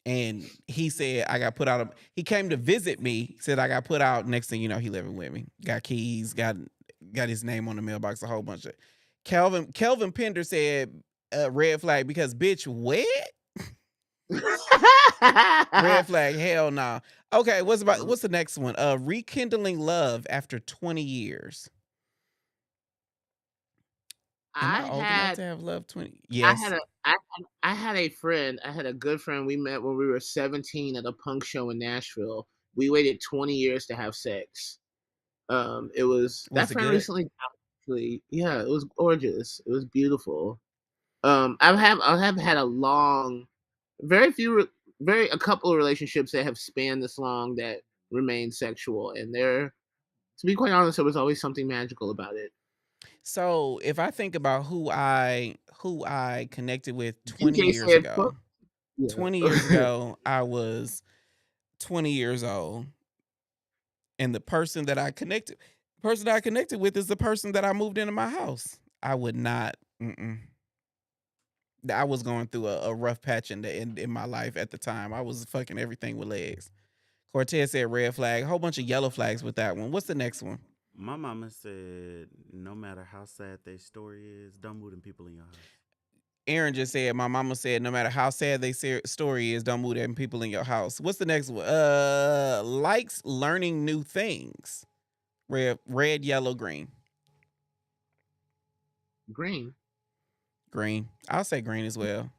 And he said I got put out. He came to visit me. Said I got put out. Next thing you know, he living with me. Got keys. Got his name on the mailbox. A whole bunch of. Kelvin Pender said red flag because bitch wet. Red flag. Hell nah. Okay. What's the next one? Rekindling love after 20 years. Am I old enough to have loved 20? Yes. I had a friend. I had a good friend. We met when we were 17 at a punk show in Nashville. We waited 20 years to have sex. It was that friend good? recently. Actually, yeah, it was gorgeous. It was beautiful. I have had a long, a couple of relationships that have spanned this long that remain sexual, and to be quite honest, there was always something magical about it. So if I think about who I connected with 20 years ago, 20 years ago, I was 20 years old. And the person that I connected with is the person that I moved into my house. I would not, I was going through a rough patch in my life at the time. I was fucking everything with legs. Cortez said red flag, a whole bunch of yellow flags with that one. What's the next one? My mama said, no matter how sad their story is, don't move them people in your house. Aaron just said, my mama said, no matter how sad their story is, don't move them people in your house. What's the next one? Likes learning new things. Red, yellow, green. Green. I'll say green as well.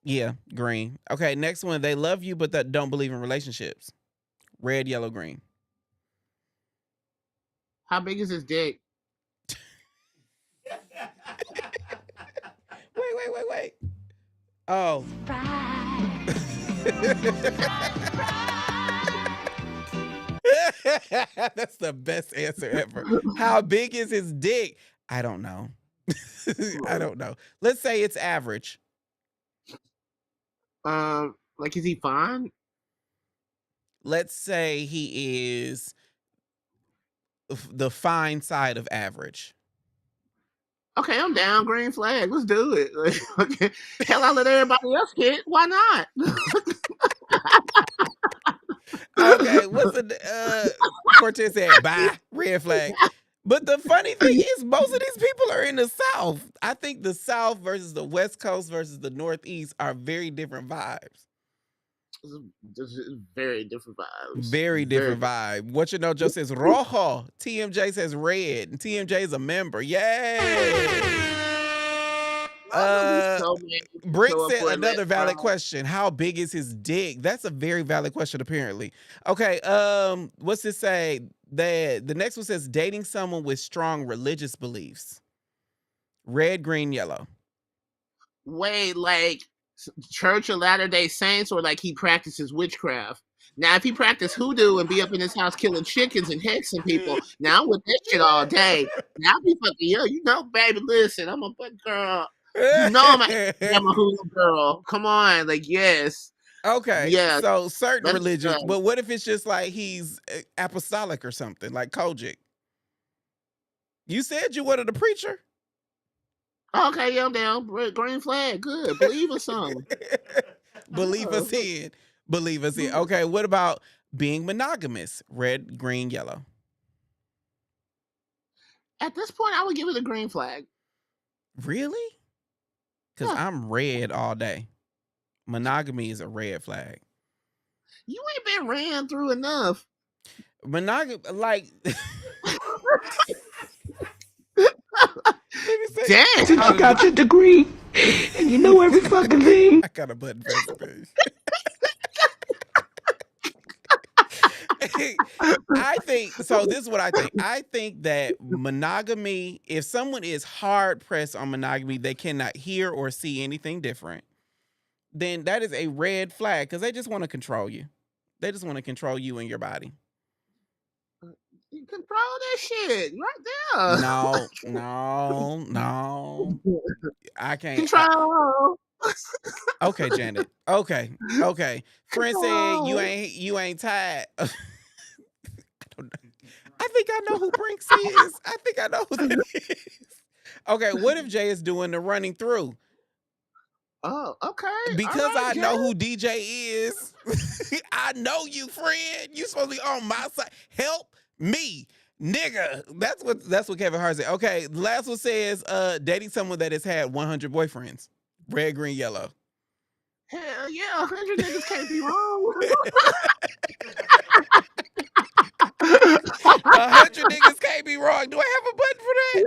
Yeah, green. Okay, next one. They love you, but that don't believe in relationships. Red, yellow, green. How big is his dick? Wait. Oh. That's the best answer ever. How big is his dick? I don't know. I don't know. Let's say it's average. Like, is he fine? Let's say he is the fine side of average. Okay, I'm down. Green flag. Let's do it. Okay. Hell, I let everybody else hit. Why not? Okay, what's the Cortez said? Bye, red flag. But the funny thing is, most of these people are in the South. I think the South versus the West Coast versus the Northeast are very different vibes. This is very different vibes. Very different vibe. What you know, Joe says rojo. TMJ says red. And TMJ is a member. Yay! Brick said another valid question. How big is his dick? That's a very valid question, apparently. Okay, what's this say? The next one says dating someone with strong religious beliefs. Red, green, yellow. Wait, like Church of Latter-day Saints, or like he practices witchcraft? Now, if he practiced hoodoo and be up in his house killing chickens and hexing people, now I'm with that shit all day. Now I be fucking, you know, baby, listen, I'm a butt girl. You know I'm a hoodoo girl. Come on, like, yes. Okay, yeah. So certain religions, but what if it's just like he's apostolic or something, like Kojic? You said you wanted a preacher. Okay, yeah, I'm down. Green flag, good. Believe us some. Believe us in. Believe us in. Okay, what about being monogamous? Red, green, yellow. At this point, I would give it a green flag. Really? Because I'm red all day. Monogamy is a red flag. You ain't been ran through enough. Monogamy, like... Damn! You got your degree, and you know every fucking thing. I got a button press page. I think so. This is what I think. I think that monogamy, if someone is hard pressed on monogamy, they cannot hear or see anything different, then that is a red flag because they just want to control you. They just want to control you and your body. You control that shit right there. No. I can't. Control. Okay, Janet. Okay. Friend said you ain't tired. I think I know who Brinks is. I think I know who that is. Okay, what if Jay is doing the running through? Oh, okay. Because I know who DJ is. I know you, friend. You supposed to be on my side. Help me, nigga. That's what Kevin Hart said. Okay, the last one says dating someone that has had 100 boyfriends. Red, green, yellow. Hell yeah, 100 niggas can't be wrong. 100 niggas can't be wrong. Do I have a button for that?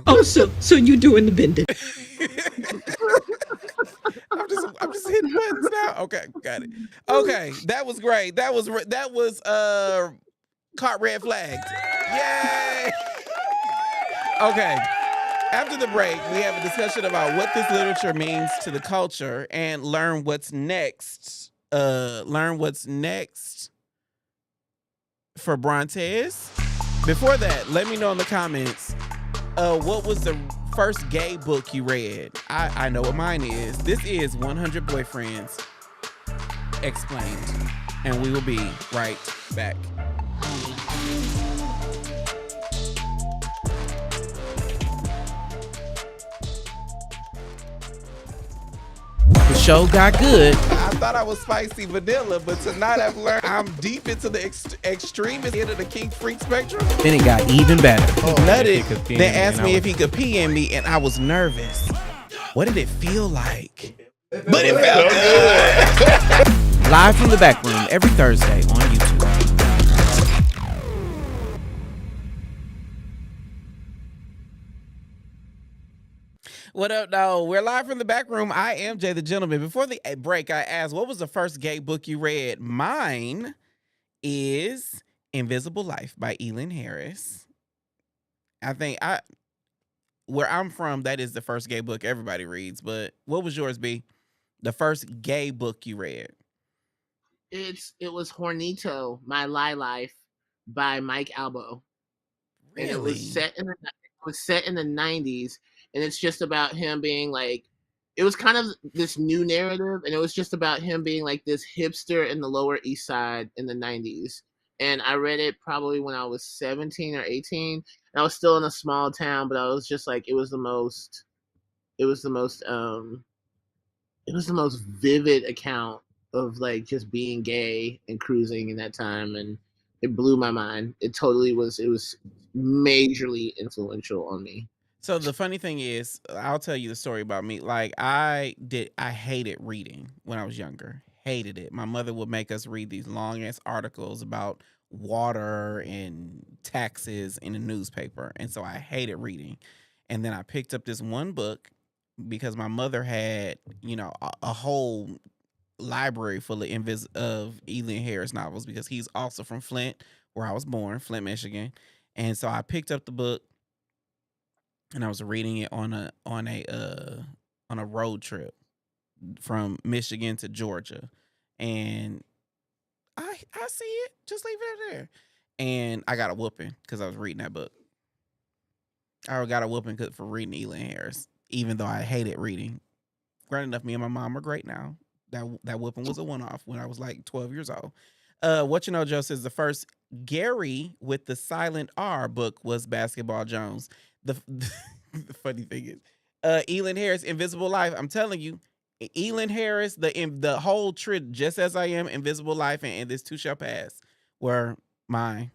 Oh, so you doing the bending? I'm just hitting buttons now. Okay, got it. Okay, that was great. That was caught red flags. Yay! Okay. After the break, we have a discussion about what this literature means to the culture and learn what's next. For Brontez. Before that, let me know in the comments what was the first gay book you read. I know what mine is. This is 100 Boyfriends Explained. And we will be right back. The show got good. I thought I was spicy vanilla, but tonight I've learned I'm deep into the extremist end of the kink freak spectrum. Then it got even better. Nutted then asked me if he could pee in me, and I was nervous. What did it feel like? But it felt good. Live from the back room every Thursday on YouTube. What up, though? We're live from the back room. I am Jay the Gentleman. Before the break, I asked, what was the first gay book you read? Mine is Invisible Life by Elin Harris. I think where I'm from, that is the first gay book everybody reads. But what was yours, B? The first gay book you read? It was Hornito, My Lie Life by Mike Albo. Really? And it was set in the 90s. And it's just about him being like, it was kind of this new narrative, and it was just about him being like this hipster in the Lower East Side in the 90s. and I read it probably when I was 17 or 18. And I was still in a small town, but I was just like, it was the most vivid account of like just being gay and cruising in that time, and it blew my mind. It was majorly influential on me. So the funny thing is, I'll tell you the story about me. Like I hated reading when I was younger. Hated it. My mother would make us read these long ass articles about water and taxes in a newspaper. And so I hated reading. And then I picked up this one book because my mother had, a whole library full of Elin Harris novels because he's also from Flint, where I was born, Flint, Michigan. And so I picked up the book and I was reading it on a road trip from Michigan to Georgia. And I see it. Just leave it there. And I got a whooping because I was reading that book. I got a whooping for reading Elin Harris, even though I hated reading. Granted enough, me and my mom are great now. That whooping was a one-off when I was like 12 years old. What You Know, Joe says the first Gary with the silent R book was Basketball Jones. The funny thing is, Elin Harris, Invisible Life. I'm telling you, Elin Harris, the whole trip, Just As I Am, Invisible Life, and This Too Shall Pass were mine.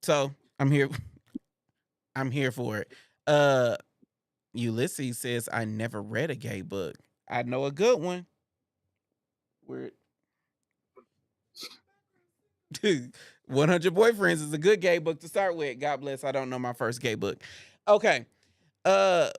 So I'm here. I'm here for it. Ulysses says I never read a gay book. I know a good one. Where 100 Boyfriends is a good gay book to start with. God bless. I don't know my first gay book. Okay.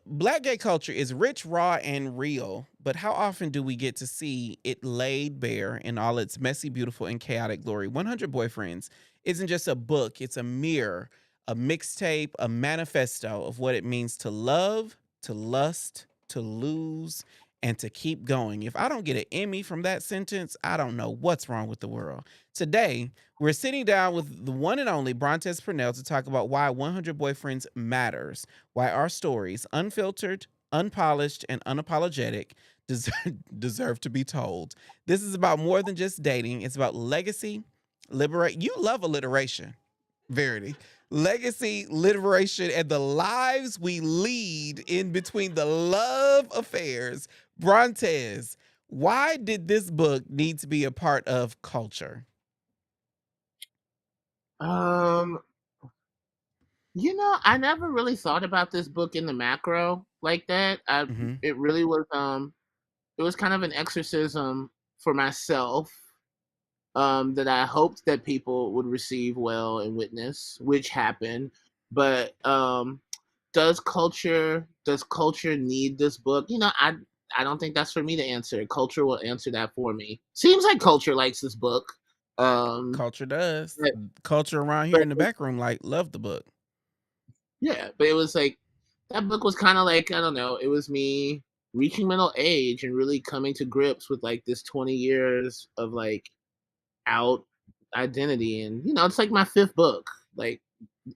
Black gay culture is rich, raw, and real, but how often do we get to see it laid bare in all its messy, beautiful, and chaotic glory? 100 Boyfriends isn't just a book, it's a mirror, a mixtape, a manifesto of what it means to love, to lust, to lose, and to keep going. If I don't get an Emmy from that sentence, I don't know what's wrong with the world. Today, we're sitting down with the one and only Brontez Purnell to talk about why 100 Boyfriends matters, why our stories, unfiltered, unpolished, and unapologetic, deserve to be told. This is about more than just dating. It's about legacy, liberate. You love alliteration, Verity. Legacy, liberation, and the lives we lead in between the love affairs. Brontez, why did this book need to be a part of culture? I never really thought about this book in the macro like that. It really was it was kind of an exorcism for myself that I hoped that people would receive well and witness, which happened. But does culture need this book? I don't think that's for me to answer. Culture will answer that for me. Seems like culture likes this book. Culture does. Culture around here in the back room love the book. Yeah, but it was like that book was kind of like, I don't know, it was me reaching middle age and really coming to grips with like this 20 years of like out identity. And it's like my fifth book. Like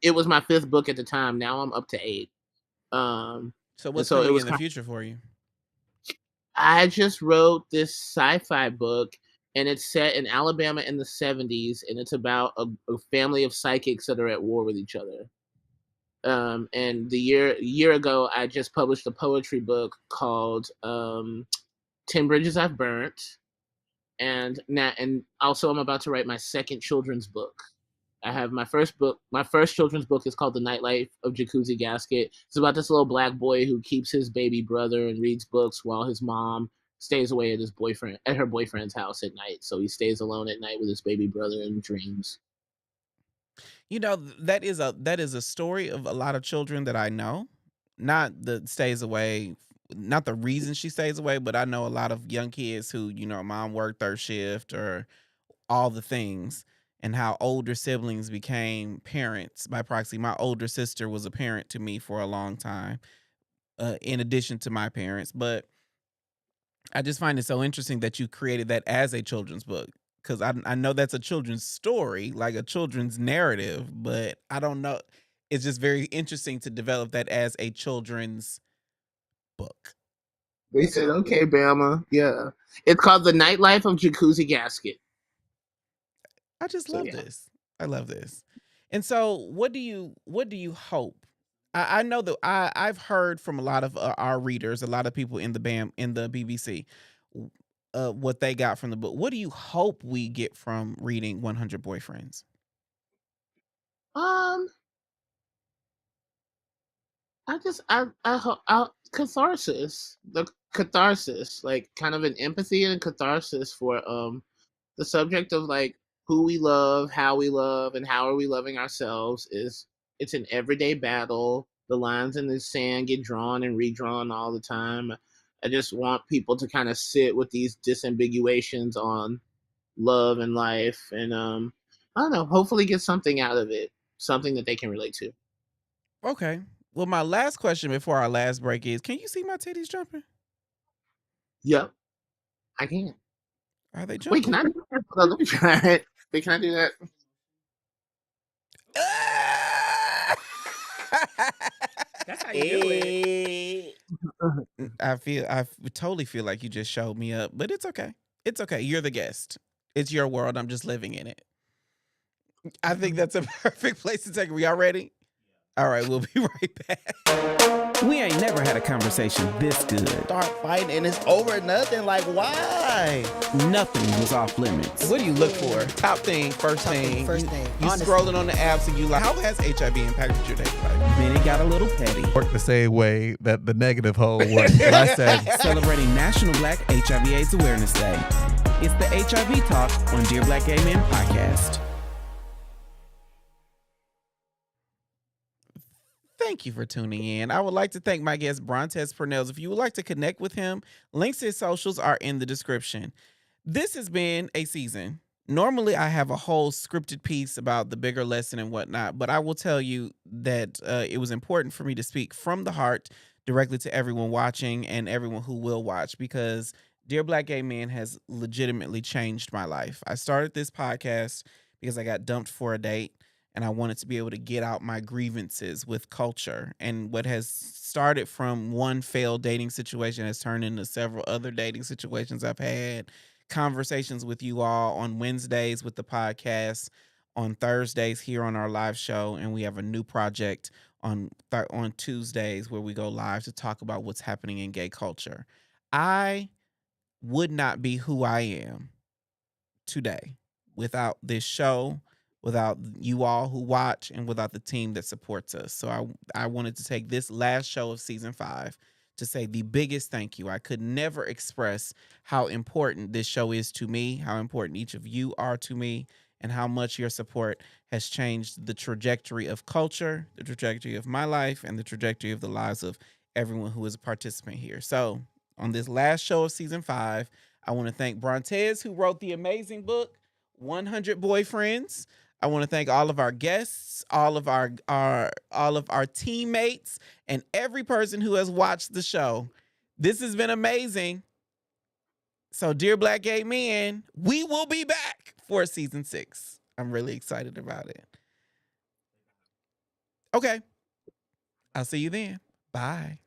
it was my fifth book at the time. Now I'm up to 8. So what's coming in the future for you? I just wrote this sci-fi book, and it's set in Alabama in the 70s, and it's about a family of psychics that are at war with each other. And a year ago, I just published a poetry book called 10 Bridges I've Burnt. And also I'm about to write my second children's book. I have my first children's book is called The Nightlife of Jacuzzi Gasket. It's about this little black boy who keeps his baby brother and reads books while his mom stays away at her boyfriend's house at night. So he stays alone at night with his baby brother and dreams. That is a story of a lot of children that I know. Not the stays away, not the reason she stays away, but I know a lot of young kids who, mom worked third shift or all the things, and how older siblings became parents by proxy. My older sister was a parent to me for a long time, in addition to my parents. But I just find it so interesting that you created that as a children's book, because I know that's a children's story, like a children's narrative, but I don't know. It's just very interesting to develop that as a children's book. They said, okay, Bama. Yeah. It's called The Nightlife of Jacuzzi Gasket. I just So, love yeah. this. I love this. And so, what do you hope? I know that I've heard from a lot of our readers, a lot of people in the BBC, what they got from the book. What do you hope we get from reading 100 Boyfriends? Catharsis, the catharsis, like kind of an empathy and catharsis for the subject of like who we love, how we love, and how are we loving ourselves. It's an everyday battle. The lines in the sand get drawn and redrawn all the time. I just want people to kind of sit with these disambiguations on love and life, and I don't know, hopefully get something out of it, something that they can relate to. Okay. Well, my last question before our last break is: can you see my titties jumping? Yep, I can. Are they jumping? Wait, can I do that? Hold on, let me try it. Wait, can I do that? That's how you do it. I totally feel like you just showed me up, but it's okay. It's okay. You're the guest. It's your world. I'm just living in it. I think that's a perfect place to take it. We all ready? All right, we'll be right back. We ain't never had a conversation this good. Start fighting and it's over nothing. Like, why? Nothing was off limits. What do you look for? Top thing, first thing. You Honestly. scrolling on the apps and you like, how has HIV impacted your dating life? Man, it got a little petty. Worked the same way that the negative hoe worked. But I said, Celebrating National Black HIV/AIDS Awareness Day. It's the HIV Talk on Dear Black Gay Men podcast. Thank you for tuning in. I would like to thank my guest, Brontez Purnell. If you would like to connect with him, links to his socials are in the description. This has been a season. Normally, I have a whole scripted piece about the bigger lesson and whatnot, but I will tell you that it was important for me to speak from the heart directly to everyone watching and everyone who will watch, because Dear Black Gay Men has legitimately changed my life. I started this podcast because I got dumped for a date, and I wanted to be able to get out my grievances with culture. And what has started from one failed dating situation has turned into several other dating situations I've had. Conversations with you all on Wednesdays with the podcast, on Thursdays here on our live show, and we have a new project on Tuesdays where we go live to talk about what's happening in gay culture. I would not be who I am today without this show, without you all who watch, and without the team that supports us. So I wanted to take this last show of season 5 to say the biggest thank you. I could never express how important this show is to me, how important each of you are to me, and how much your support has changed the trajectory of culture, the trajectory of my life, and the trajectory of the lives of everyone who is a participant here. So on this last show of season 5, I want to thank Brontez, who wrote the amazing book, 100 Boyfriends. I want to thank all of our guests, all of our teammates, and every person who has watched the show. This has been amazing. So, Dear Black Gay Men, we will be back for season 6. I'm really excited about it. Okay. I'll see you then. Bye.